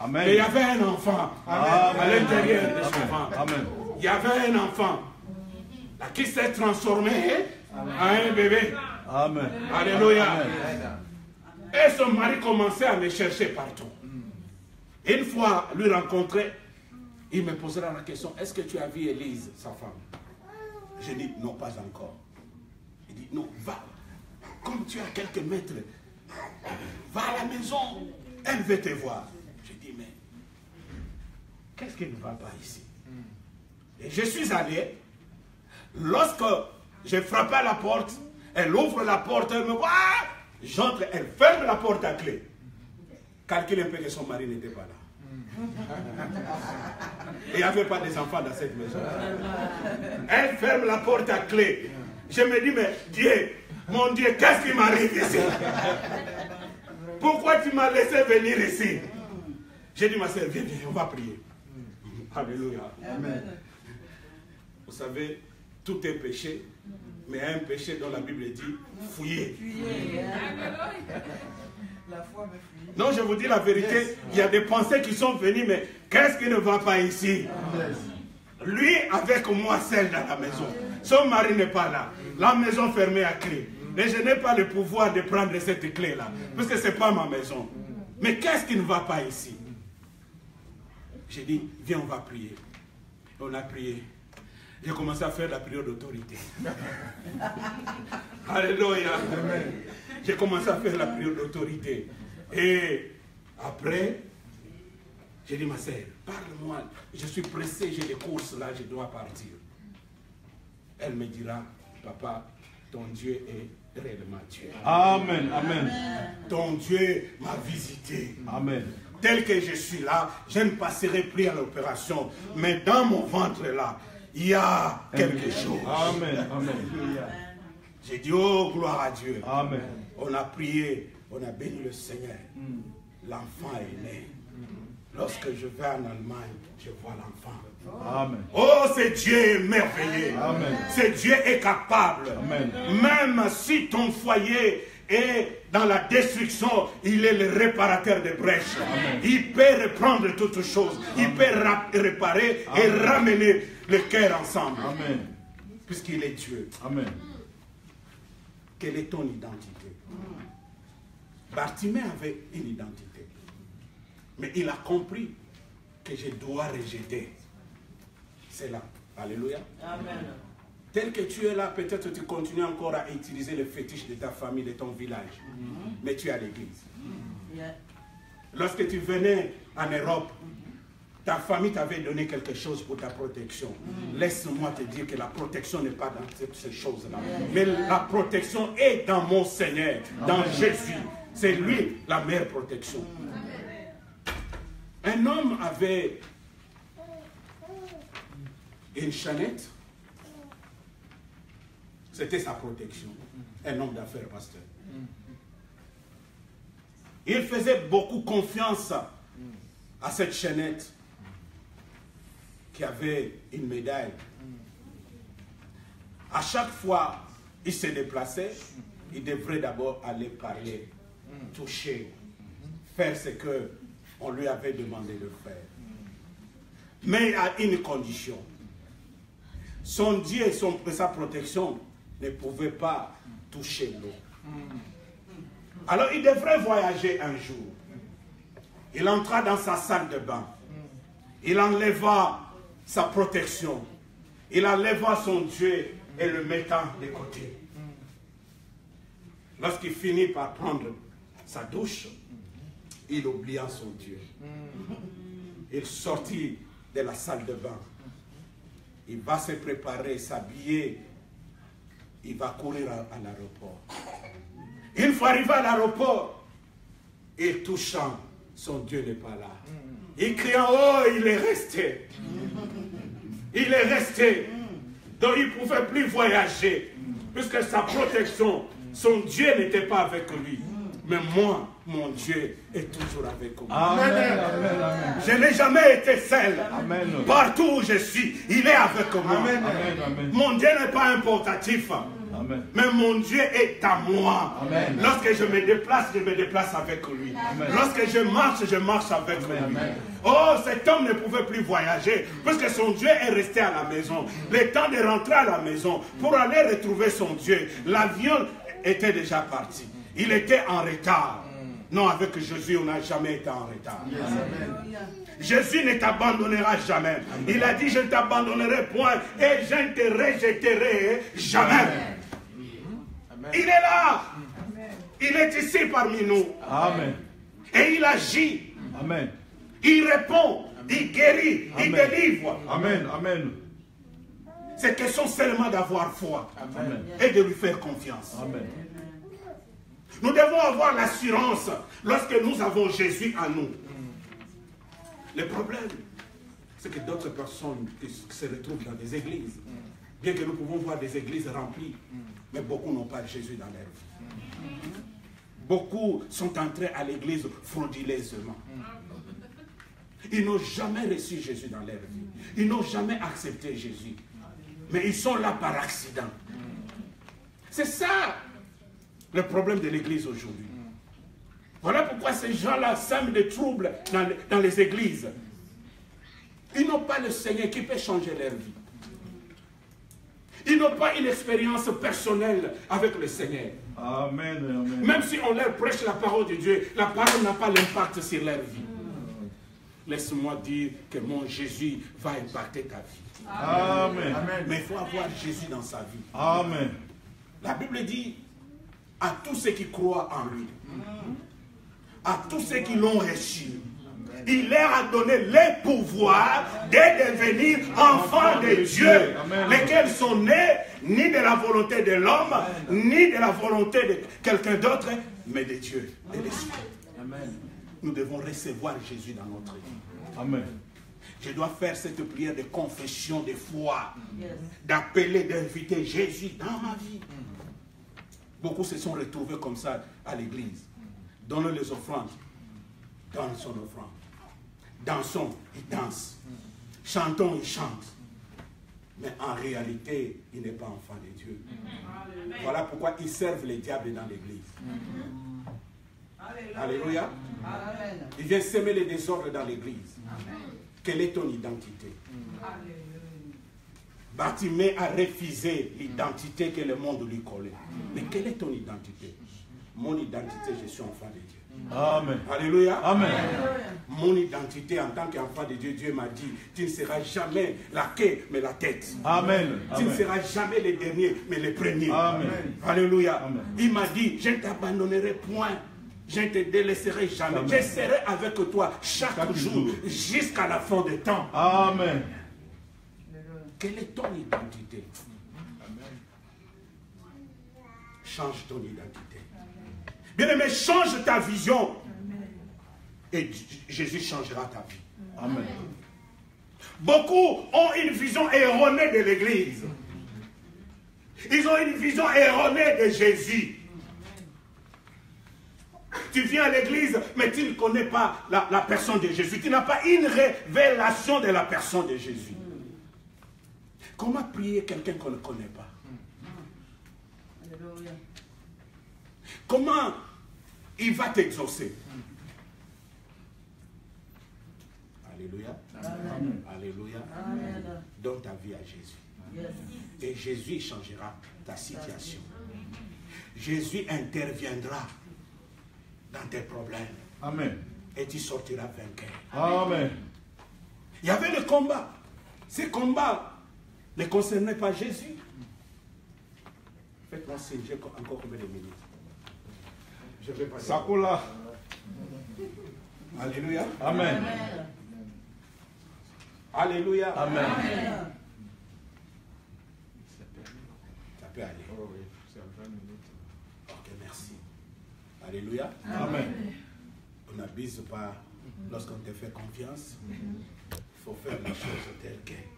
Amen. Mais il y avait un enfant à l'intérieur de son ventre. Amen. Il y avait un enfant. La kyste s'est transformée en un bébé. Amen. Alléluia. Amen. Et son mari commençait à me chercher partout. Une fois, lui rencontrer, il me posera la question, est-ce que tu as vu Élise, sa femme? Je dis, non, pas encore. Il dit, non, va. Comme tu as quelques mètres, va à la maison. Elle veut te voir. Je dis, mais qu'est-ce qui ne va pas ici? Et je suis allé. Lorsque j'ai frappé à la porte, elle ouvre la porte, elle me voit. J'entre, elle ferme la porte à clé. Calcule un peu que son mari n'était pas là. Et il n'y avait pas des enfants dans cette maison. Elle ferme la porte à clé. Je me dis, mais Dieu, mon Dieu, qu'est-ce qui m'arrive ici? Pourquoi tu m'as laissé venir ici? J'ai dit, ma soeur, viens, on va prier. Alléluia. Amen. Vous savez, tout est péché, mais un péché dont la Bible dit, fouillez. Non, je vous dis la vérité, il y a des pensées qui sont venues, mais qu'est-ce qui ne va pas ici? Lui avec moi seul dans la maison. Son mari n'est pas là. La maison fermée à clé. Mais je n'ai pas le pouvoir de prendre cette clé-là, parce que ce n'est pas ma maison. Mais qu'est-ce qui ne va pas ici? J'ai dit, viens, on va prier. On a prié. J'ai commencé à faire la prière d'autorité. Alléluia. J'ai commencé à faire la prière d'autorité. Et après, j'ai dit, ma sœur, parle-moi. Je suis pressé, j'ai des courses là, je dois partir. Elle me dira, papa, ton Dieu est réellement Dieu. Amen. Amen. Ton Dieu m'a visité. Amen. Tel que je suis là, je ne passerai plus à l'opération. Mais dans mon ventre là, il y a quelque chose. Amen. Amen. J'ai dit, oh, gloire à Dieu. Amen. On a prié, on a béni le Seigneur. L'enfant est né. Lorsque je vais en Allemagne, je vois l'enfant. Amen. Oh, c'est Dieu merveilleux. Amen. C'est Dieu est capable. Amen. Même si ton foyer est dans la destruction, il est le réparateur des brèches. Amen. Il peut reprendre toutes choses. Il peut réparer et ramener le cœur ensemble. Amen. Puisqu'il est Dieu. Amen. Quelle est ton identité? Bartimée avait une identité. Mais il a compris que je dois rejeter. C'est là. Alléluia. Amen. Tel que tu es là, peut-être tu continues encore à utiliser les fétiches de ta famille, de ton village. Mais tu es à l'église. Lorsque tu venais en Europe, ta famille t'avait donné quelque chose pour ta protection. Laisse-moi te dire que la protection n'est pas dans ces choses-là. Mais la protection est dans mon Seigneur, dans Jésus. C'est lui la meilleure protection. Un homme avait une chaînette. C'était sa protection. Un homme d'affaires, pasteur. Il faisait beaucoup confiance à cette chaînette qui avait une médaille. À chaque fois il se déplaçait, il devrait d'abord aller parler, toucher, faire ce qu'on lui avait demandé de faire. Mais à une condition. Son Dieu et sa protection ne pouvaient pas toucher l'eau. Alors il devrait voyager un jour. Il entra dans sa salle de bain. Il enleva sa protection. Il enleva son Dieu et le mettant de côté. Lorsqu'il finit par prendre sa douche, il oublia son Dieu. Il sortit de la salle de bain. Il va se préparer, s'habiller. Il va courir à l'aéroport. Une fois arrivé à l'aéroport, il touchant, son Dieu n'est pas là. Il criant, oh, il est resté. Il est resté. Donc il ne pouvait plus voyager. Puisque sa protection, son Dieu n'était pas avec lui. Mais moi, mon Dieu est toujours avec moi. Amen. Amen. Amen. Je n'ai jamais été seul. Amen. Partout où je suis, il est avec moi. Amen. Amen. Mon Dieu n'est pas importatif. Amen. Mais mon Dieu est à moi. Amen. Lorsque je me déplace avec lui. Amen. Lorsque je marche avec lui. Amen. Oh, cet homme ne pouvait plus voyager puisque son Dieu est resté à la maison. Le temps de rentrer à la maison pour aller retrouver son Dieu. L'avion était déjà parti. Il était en retard. Non, avec Jésus, on n'a jamais été en retard. Jésus ne t'abandonnera jamais. Il a dit, je ne t'abandonnerai point et je ne te rejetterai jamais. Il est là. Il est ici parmi nous. Amen. Et il agit. Amen. Il répond. Il guérit. Il Amen. délivre. Amen. Amen. C'est question seulement d'avoir foi. Amen. Et de lui faire confiance. Amen. Nous devons avoir l'assurance lorsque nous avons Jésus en nous. Le problème, c'est que d'autres personnes qui se retrouvent dans des églises, bien que nous pouvons voir des églises remplies, mais beaucoup n'ont pas Jésus dans leur vie. Beaucoup sont entrés à l'église frauduleusement. Ils n'ont jamais reçu Jésus dans leur vie. Ils n'ont jamais accepté Jésus. Mais ils sont là par accident. C'est ça le problème de l'église aujourd'hui. Voilà pourquoi ces gens-là sèment des troubles dans les églises. Ils n'ont pas le Seigneur qui peut changer leur vie. Ils n'ont pas une expérience personnelle avec le Seigneur. Amen. Amen. Même si on leur prêche la parole de Dieu, la parole n'a pas l'impact sur leur vie. laisse-moi dire que mon Jésus va impacter ta vie. Amen. Mais il faut avoir Jésus dans sa vie. Amen. La Bible dit à tous ceux qui croient en lui, à tous ceux qui l'ont reçu, il leur a donné le pouvoir de devenir enfants de Dieu, lesquels sont nés ni de la volonté de l'homme, ni de la volonté de quelqu'un d'autre, mais de Dieu, de l'Esprit. Nous devons recevoir Jésus dans notre vie. Amen. Je dois faire cette prière de confession de foi, d'appeler, d'inviter Jésus dans ma vie. Beaucoup se sont retrouvés comme ça à l'église. Donnons les offrandes. Donne son offrande. Dansons, ils dansent. Chantons, ils chantent. Mais en réalité, il n'est pas enfant de Dieu. Voilà pourquoi ils servent les diables dans l'église. Alléluia. Il vient semer les désordres dans l'église. Quelle est ton identité? Bartimée a refusé l'identité que le monde lui collait. Mais quelle est ton identité? Mon identité, je suis enfant de Dieu. Amen. Alléluia. Amen. Mon identité en tant qu'enfant de Dieu, Dieu m'a dit, tu ne seras jamais la queue, mais la tête. Amen. Tu ne seras jamais le dernier, mais le premier. Amen. Alléluia. Amen. Il m'a dit, je ne t'abandonnerai point. Je ne te délaisserai jamais. Amen. Je serai avec toi chaque jour, jusqu'à la fin des temps. Amen. Quelle est ton identité? Change ton identité. Bien-aimé, change ta vision. Et Jésus changera ta vie. Amen. Beaucoup ont une vision erronée de l'Église. Ils ont une vision erronée de Jésus. Tu viens à l'église, mais tu ne connais pas la personne de Jésus. Tu n'as pas une révélation de la personne de Jésus. Comment prier quelqu'un qu'on ne connaît pas? Comment il va t'exaucer? Alléluia. Amen. Alléluia. Amen. Donne ta vie à Jésus. Et Jésus changera ta situation. Jésus interviendra dans tes problèmes. Amen. Et tu sortiras vainqueur. Amen. Il y avait le combat. Ces combats ne concernaient pas Jésus. Faites-moi signe, j'ai encore combien de minutes? Je vais passer. Sakola. Alléluia. Amen. Alléluia. Amen. Ça peut aller. Ok, merci. Alléluia. Amen. On n'abuse pas lorsqu'on te fait confiance. Il faut faire les choses telles qu'elles.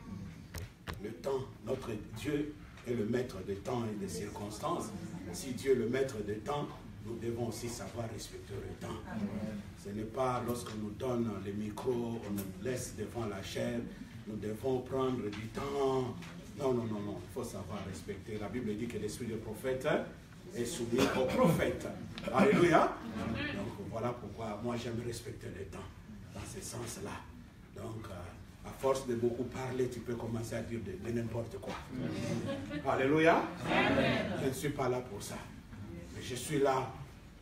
Le temps, notre Dieu est le maître des temps et des circonstances. Si Dieu est le maître des temps, nous devons aussi savoir respecter le temps. Ce n'est pas lorsqu'on nous donne les micros, on nous laisse devant la chair, nous devons prendre du temps. Non, non, non, non, il faut savoir respecter. La Bible dit que l'esprit du prophète est soumis au prophète. Alléluia. Donc voilà pourquoi moi j'aime respecter le temps dans ce sens-là. Donc à force de beaucoup parler, tu peux commencer à dire de n'importe quoi. Alléluia. Je ne suis pas là pour ça. Mais je suis là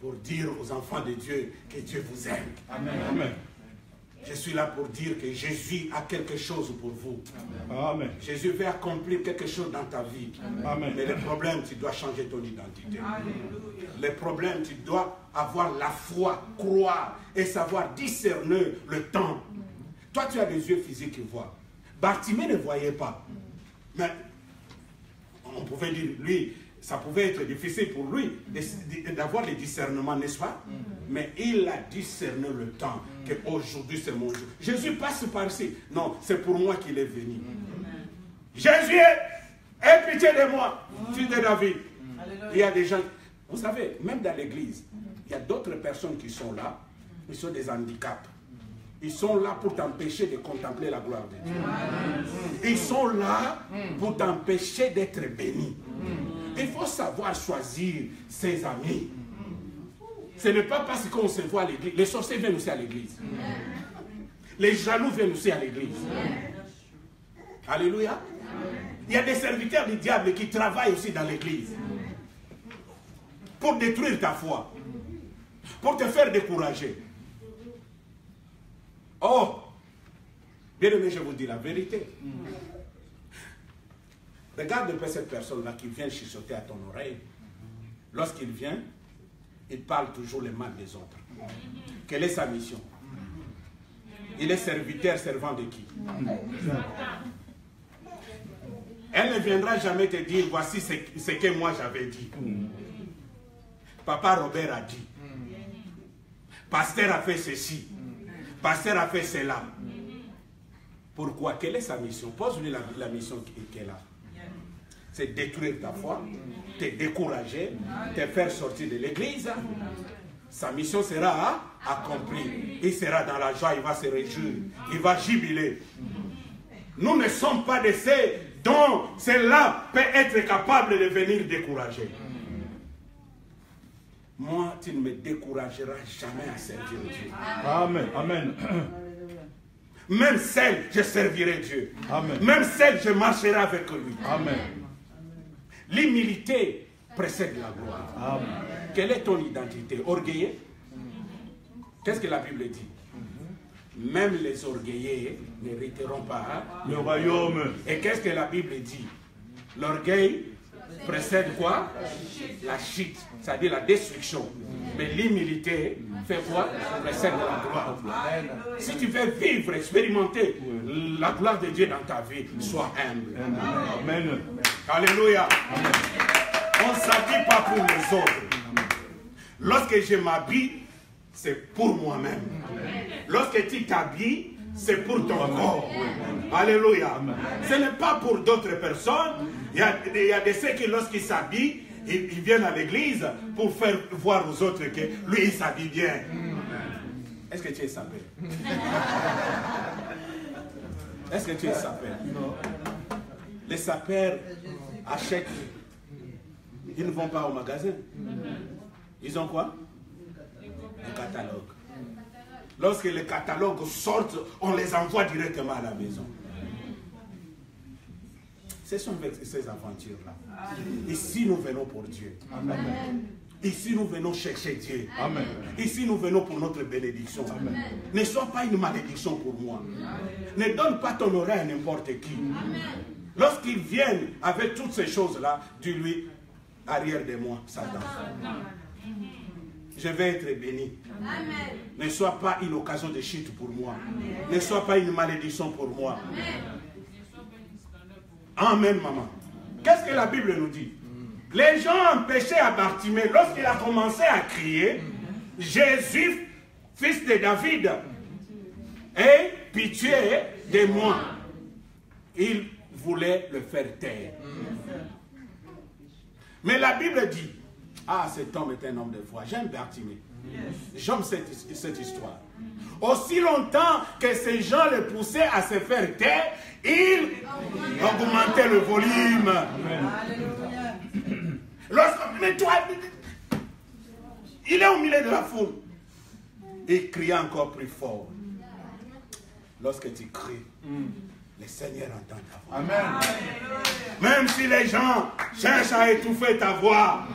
pour dire aux enfants de Dieu que Dieu vous aime. Amen. Amen. Je suis là pour dire que Jésus a quelque chose pour vous. Amen. Jésus veut accomplir quelque chose dans ta vie. Amen. Mais le problème, tu dois changer ton identité. Le problème, tu dois avoir la foi, croire et savoir discerner le temps. Toi, tu as des yeux physiques qui voient. Bartimée ne voyait pas. Mais on pouvait dire, lui, ça pouvait être difficile pour lui d'avoir le discernement, n'est-ce pas? Mais il a discerné le temps, qu'aujourd'hui c'est mon jour. Jésus passe par ici. Non, c'est pour moi qu'il est venu. Jésus, aie pitié de moi, fils de David. Il y a des gens, vous savez, même dans l'église, il y a d'autres personnes qui sont là, ils sont des handicaps. Ils sont là pour t'empêcher de contempler la gloire de Dieu. Ils sont là pour t'empêcher d'être béni. Il faut savoir choisir ses amis. Ce n'est pas parce qu'on se voit à l'église. Les sorciers viennent aussi à l'église. Les jaloux viennent aussi à l'église. Alléluia. Il y a des serviteurs du diable qui travaillent aussi dans l'église. Pour détruire ta foi. Pour te faire décourager. Oh, Bien aimé, je vous dis la vérité. Regarde un peu cette personne-là qui vient chuchoter à ton oreille. Lorsqu'il vient, il parle toujours le mal des autres. Quelle est sa mission? Il est serviteur, servant de qui? Elle ne viendra jamais te dire, voici ce que moi j'avais dit. Papa Robert a dit. Pasteur a fait ceci. Pasteur a fait cela. Pourquoi? Quelle est sa mission? Pose-lui la mission qu'elle a. C'est détruire ta foi, te décourager, te faire sortir de l'église. Sa mission sera accomplie. Il sera dans la joie, il va se réjouir, il va jubiler. Nous ne sommes pas de ceux dont cela peut être capable de venir décourager. Moi, tu ne me décourageras jamais à servir Dieu. Amen. Amen. Même celle, je servirai Dieu. Amen. Même celle, je marcherai avec lui. Amen. L'humilité précède la gloire. Amen. Quelle est ton identité? Orgueilleux? Qu'est-ce que la Bible dit? Même les orgueilleux n'hériteront pas Le royaume. Et qu'est-ce que la Bible dit? L'orgueil précède quoi? La chute, c'est-à-dire la destruction. Mais l'humilité fait quoi? Précède la gloire. Si tu veux vivre, expérimenter la gloire de Dieu dans ta vie, sois humble. Amen. Alléluia. On ne s'habille pas pour les autres. Lorsque je m'habille, c'est pour moi-même. Lorsque tu t'habilles, c'est pour ton corps. Alléluia. Ce n'est pas pour d'autres personnes. Il y a des ceux qui, lorsqu'ils s'habillent, ils viennent à l'église pour faire voir aux autres que lui, il s'habille bien. Est-ce que tu es sapé? Est-ce que tu es sapé? Les sapeurs achètent. Ils ne vont pas au magasin. Ils ont quoi? Un catalogue. Lorsque les catalogues sortent, on les envoie directement à la maison. Ce sont ces aventures-là. Ici, nous venons pour Dieu. Amen. Ici, nous venons chercher Dieu. Amen. Ici, nous venons pour notre bénédiction. Amen. Ne sois pas une malédiction pour moi. Ne donne pas ton oreille à n'importe qui. Lorsqu'ils viennent avec toutes ces choses-là, dis-lui, arrière de moi, Satan. Je vais être béni. Amen. Ne sois pas une occasion de chute pour moi. Amen. Ne sois pas une malédiction pour moi. Amen, maman. Qu'est-ce que la Bible nous dit? Les gens empêchaient à Bartimée, lorsqu'il a commencé à crier, Jésus, fils de David, aie pitié de moi. Il voulait le faire taire. Mais la Bible dit, ah, cet homme est un homme de foi. J'aime Bartimée. J'aime cette histoire. Aussi longtemps que ces gens le poussaient à se faire taire, il augmentait le volume. Mais toi, il est au milieu de la foule. Il crie encore plus fort. Lorsque tu cries, le Seigneur entend ta voix. Amen. Même si les gens cherchent à étouffer ta voix,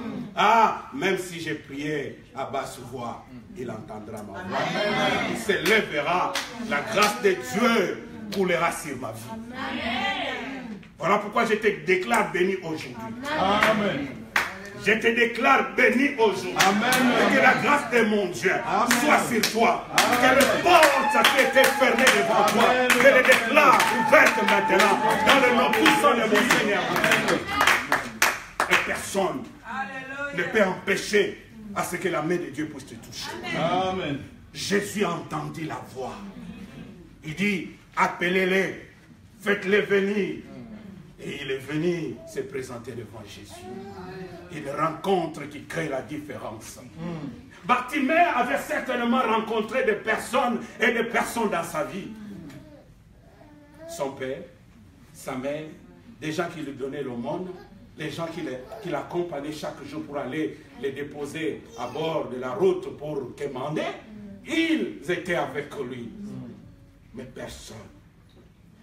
même si j'ai prié à basse voix, il entendra ma voix. Amen. Il se lèvera. La grâce de Dieu coulera sur ma vie. Amen. Voilà pourquoi je te déclare béni aujourd'hui. Amen. Je te déclare béni aujourd'hui. Amen. Et que la grâce de mon Dieu soit sur toi. Amen. Que les portes qui étaient fermées devant toi, que les déclare ouvertes maintenant. Dans le nom puissant de mon Seigneur. Amen. Et personne ne peut empêcher à ce que la main de Dieu puisse te toucher. Amen. Jésus a entendu la voix. Il dit, appelez-les, faites-les venir. Et il est venu se présenter devant Jésus. Une rencontre qui crée la différence. Bartimée avait certainement rencontré des personnes et des personnes dans sa vie. Son père, sa mère, des gens qui lui donnaient l'aumône, les gens qui l'accompagnaient chaque jour pour aller les déposer à bord de la route pour quémander. Ils étaient avec lui. Mais personne.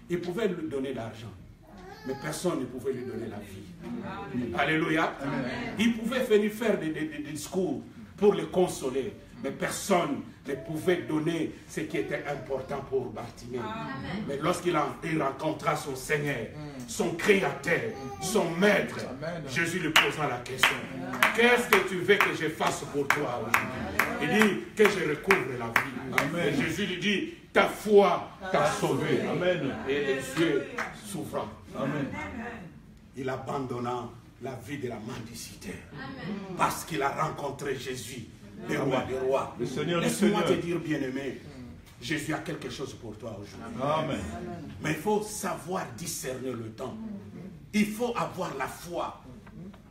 Ils pouvaient lui donner l'argent. Mais personne ne pouvait lui donner la vie. Alléluia. Amen. Il pouvait venir faire des discours pour le consoler. Mais personne ne pouvait donner ce qui était important pour Bartimée. Mais lorsqu'il rencontra son Seigneur, son Créateur, son Maître, Jésus lui posa la question. Qu'est-ce que tu veux que je fasse pour toi aujourd'hui? Il dit que je recouvre la vie. Amen. Et Jésus lui dit, ta foi t'a sauvé. Amen. Et les yeux s'ouvrant. Amen. Il abandonna la vie de la mendicité. Parce qu'il a rencontré Jésus, le roi des rois. Laisse-moi te dire, bien-aimé, Jésus a quelque chose pour toi aujourd'hui. Mais il faut savoir discerner le temps. Il faut avoir la foi,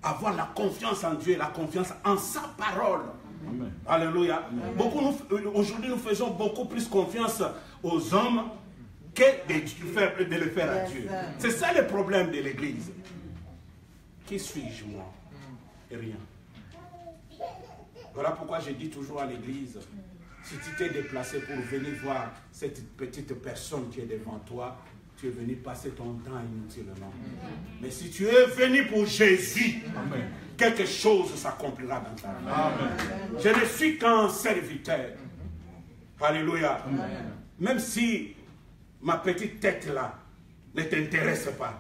avoir la confiance en Dieu et la confiance en sa parole. Amen. Alléluia. Aujourd'hui, nous faisons beaucoup plus confiance aux hommes que de le faire à Dieu. C'est ça le problème de l'Église. Qui suis-je, moi? Et rien. Voilà pourquoi je dis toujours à l'Église, si tu t'es déplacé pour venir voir cette petite personne qui est devant toi, tu es venu passer ton temps inutilement. Mais si tu es venu pour Jésus, amen, quelque chose s'accomplira dans ta vie. Amen. Je ne suis qu'un serviteur. Alléluia. Amen. Même si ma petite tête là ne t'intéresse pas,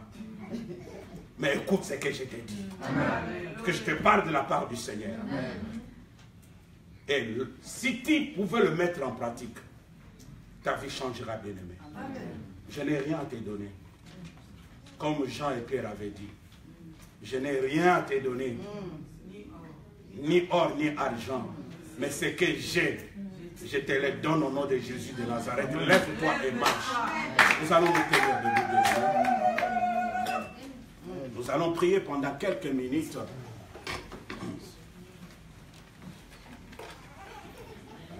mais écoute ce que je t'ai dit. Amen. Que je te parle de la part du Seigneur. Amen. Et si tu pouvais le mettre en pratique, ta vie changera, bien-aimé. Je n'ai rien à te donner. Comme Jean et Pierre avaient dit. Je n'ai rien à te donner. Ni or, ni argent. Mais ce que j'ai, je te le donne au nom de Jésus de Nazareth. Lève-toi et marche. Nous allons nous tenir debout. Nous allons prier pendant quelques minutes.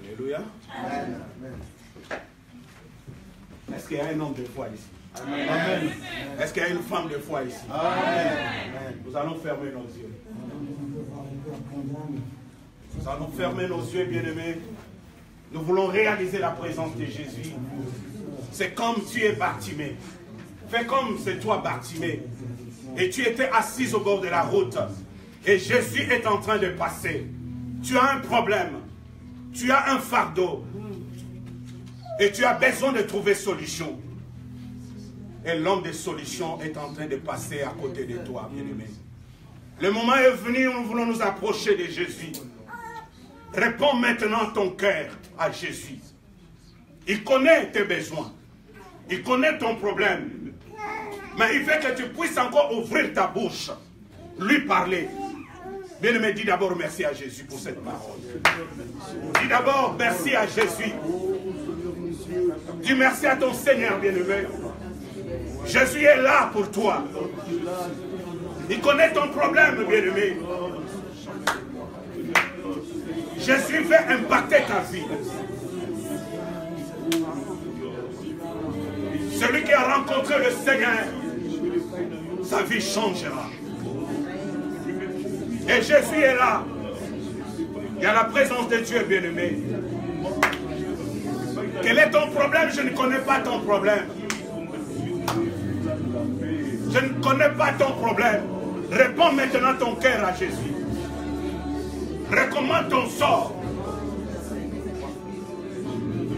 Alléluia. Amen. Est-ce qu'il y a un homme de foi ici? Amen. Est-ce qu'il y a une femme de foi ici? Amen. Nous allons fermer nos yeux. Nous allons fermer nos yeux, bien-aimés. Nous voulons réaliser la présence de Jésus. C'est comme tu es Bartimée. Fais comme c'est toi, Bartimée. Et tu étais assise au bord de la route. Et Jésus est en train de passer. Tu as un problème. Tu as un fardeau. Et tu as besoin de trouver solution. Et l'homme des solutions est en train de passer à côté de toi, bien-aimé. Le moment est venu où nous voulons nous approcher de Jésus. Réponds maintenant ton cœur à Jésus. Il connaît tes besoins. Il connaît ton problème. Mais il veut que tu puisses encore ouvrir ta bouche. Lui parler. Bien-aimé, dis d'abord merci à Jésus pour cette parole. Dis d'abord merci à Jésus. Dis merci à ton Seigneur, bien-aimé. Jésus est là pour toi. Il connaît ton problème, bien-aimé. Jésus veut impacter ta vie. Celui qui a rencontré le Seigneur, sa vie changera. Et Jésus est là. Il y a la présence de Dieu, bien-aimé. Quel est ton problème? Je ne connais pas ton problème. Je ne connais pas ton problème. Réponds maintenant ton cœur à Jésus. Recommande ton sort.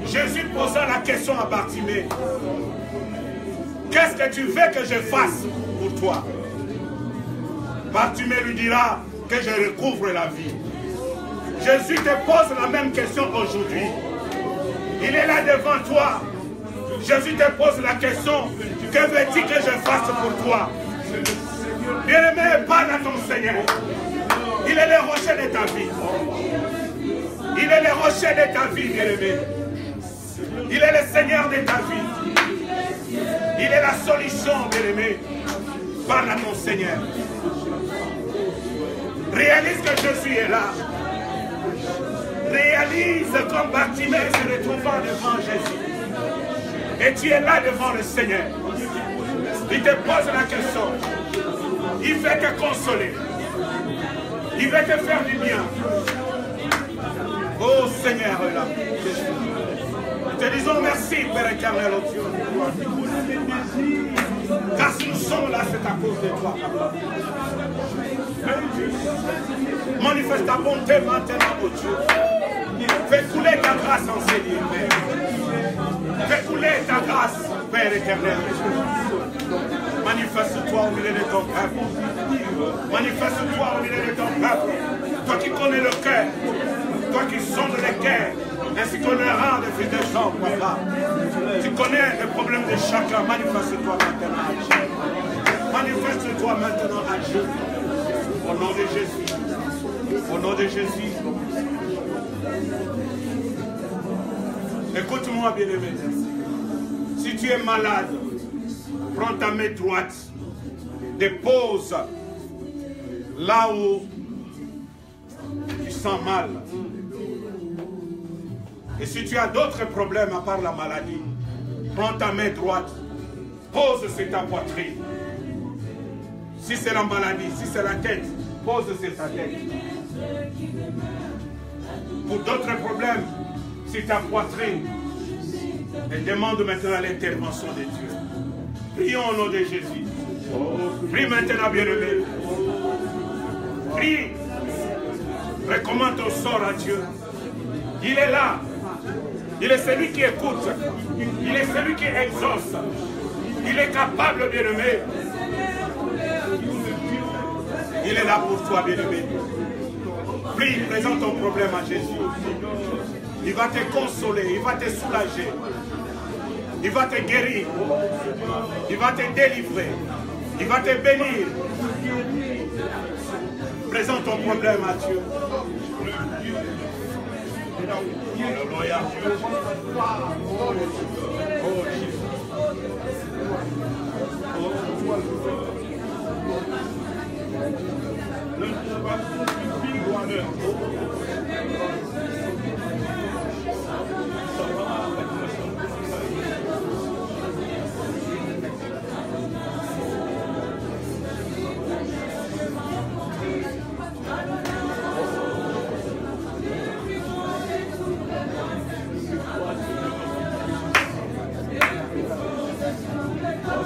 Jésus posa la question à Bartimée. Qu'est-ce que tu veux que je fasse pour toi? Bartimée lui dira que je recouvre la vie. Jésus te pose la même question aujourd'hui. Il est là devant toi. Jésus te pose la question. Que veux-tu que je fasse pour toi? Bien-aimé, parle à ton Seigneur. Il est le rocher de ta vie. Il est le rocher de ta vie, bien-aimé. Il est le Seigneur de ta vie. Il est la solution, bien-aimé. Parle à ton Seigneur. Réalise que Jésus est là. Réalise comme Bartimée se retrouvant devant Jésus. Et tu es là devant le Seigneur. Il te pose la question. Il veut te consoler. Il veut te faire du bien. Oh Seigneur est là. Nous te disons merci, Père éternel, oh Dieu. Car si nous sommes là, c'est à cause de toi, Papa. Manifeste ta bonté maintenant, oh Dieu. Fais couler ta grâce en Seigneur, Père. Fais couler ta grâce, Père éternel. Manifeste-toi au milieu de ton peuple. Manifeste-toi au milieu de ton peuple. Toi qui connais le cœur, toi qui sondes les cœurs, ainsi qu'on le rang de fils de sang, papa. Tu connais le problème de chacun. Manifeste-toi maintenant à Dieu. Manifeste-toi maintenant à Dieu. Au nom de Jésus. Au nom de Jésus. Écoute-moi, bien-aimé. Si tu es malade, prends ta main droite, dépose là où tu sens mal. Et si tu as d'autres problèmes à part la maladie, prends ta main droite, pose sur ta poitrine. Si c'est la maladie, si c'est la tête, pose sur ta tête. Pour d'autres problèmes, c'est ta poitrine. Et demande maintenant l'intervention de Dieu. Prions au nom de Jésus. Prie maintenant, bien-aimé. Prie. Recommande ton sort à Dieu. Il est là. Il est celui qui écoute. Il est celui qui exauce. Il est capable, bien-aimé. Il est là pour toi, bien-aimé. Prie, présente ton problème à Jésus. Il va te consoler, il va te soulager. Il va te guérir. Il va te délivrer. Il va te bénir. Présente ton problème à Dieu. Alléluia.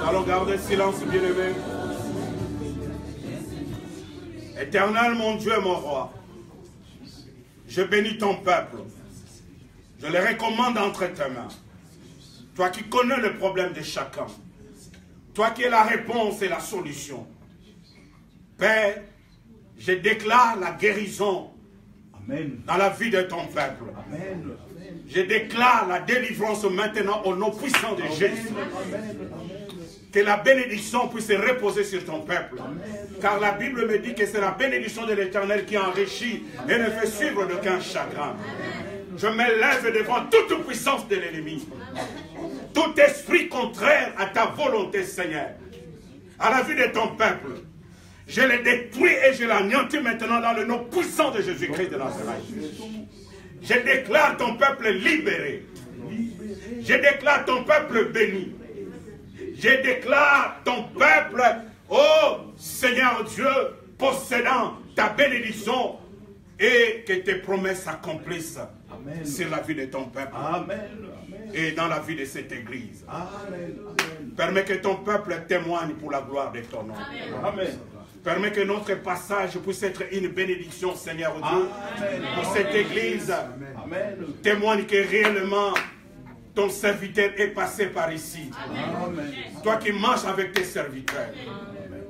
Allons garder silence, bien-aimé. Éternel, mon Dieu, mon roi, je bénis ton peuple. Je le recommande entre tes mains. Toi qui connais le problème de chacun. Toi qui es la réponse et la solution. Père, je déclare la guérison. Amen. Dans la vie de ton peuple. Amen. Je déclare la délivrance maintenant au nom puissant de Jésus. Que la bénédiction puisse se reposer sur ton peuple. Amen. Car la Bible me dit que c'est la bénédiction de l'Éternel qui enrichit et ne fait suivre d'aucun chagrin. Amen. Je me lève devant toute puissance de l'ennemi. Tout esprit contraire à ta volonté, Seigneur. À la vie de ton peuple. Je le détruis et je l'anéantis maintenant dans le nom puissant de Jésus-Christ de Nazareth. Je déclare ton peuple libéré. Je déclare ton peuple béni. Je déclare ton peuple, ô Seigneur Dieu, possédant ta bénédiction et que tes promesses s'accomplissent sur la vie de ton peuple. Amen. Et dans la vie de cette église. Amen. Permets que ton peuple témoigne pour la gloire de ton nom. Amen. Permets que notre passage puisse être une bénédiction, Seigneur Dieu, pour cette église. Amen. Témoigne que réellement ton serviteur est passé par ici. Amen. Toi qui marches avec tes serviteurs. Amen.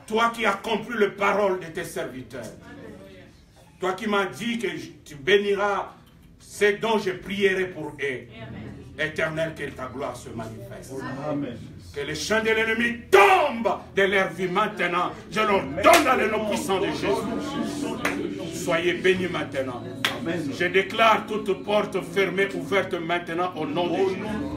Toi qui accomplis les paroles de tes serviteurs. Toi qui m'as dit que tu béniras ceux dont je prierai pour eux. Amen. Éternel, que ta gloire se manifeste. Amen. Que les chaînes de l'ennemi tombent de leur vie maintenant. Je leur donne dans le nom puissant de Jésus. Soyez bénis maintenant. Amen. Je déclare toute porte fermée, ouverte maintenant au nom de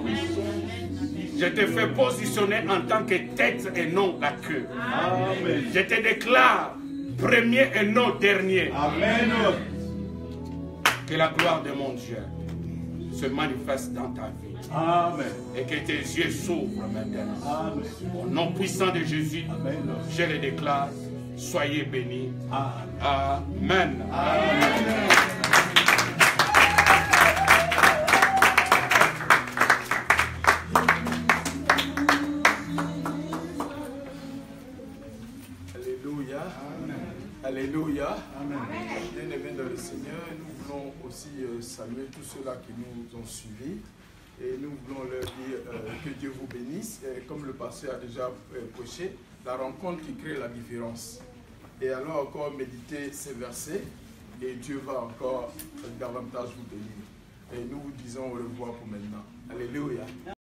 Jésus. Je te fais positionner en tant que tête et non la queue. Amen. Je te déclare premier et non dernier. Amen. Que la gloire de mon Dieu se manifeste dans ta vie. Amen. Et que tes yeux s'ouvrent maintenant. Amen. Au nom puissant de Jésus, amen, je le déclare. Soyez bénis. Amen. Amen. Amen. Alléluia. Amen. le Seigneur. Nous voulons aussi saluer tous ceux-là qui nous ont suivis. Et nous voulons leur dire que Dieu vous bénisse. Et comme le pasteur a déjà prêché, la rencontre qui crée la différence. Et alors encore méditer ces versets. Et Dieu va encore davantage vous bénir. Et nous vous disons au revoir pour maintenant. Alléluia.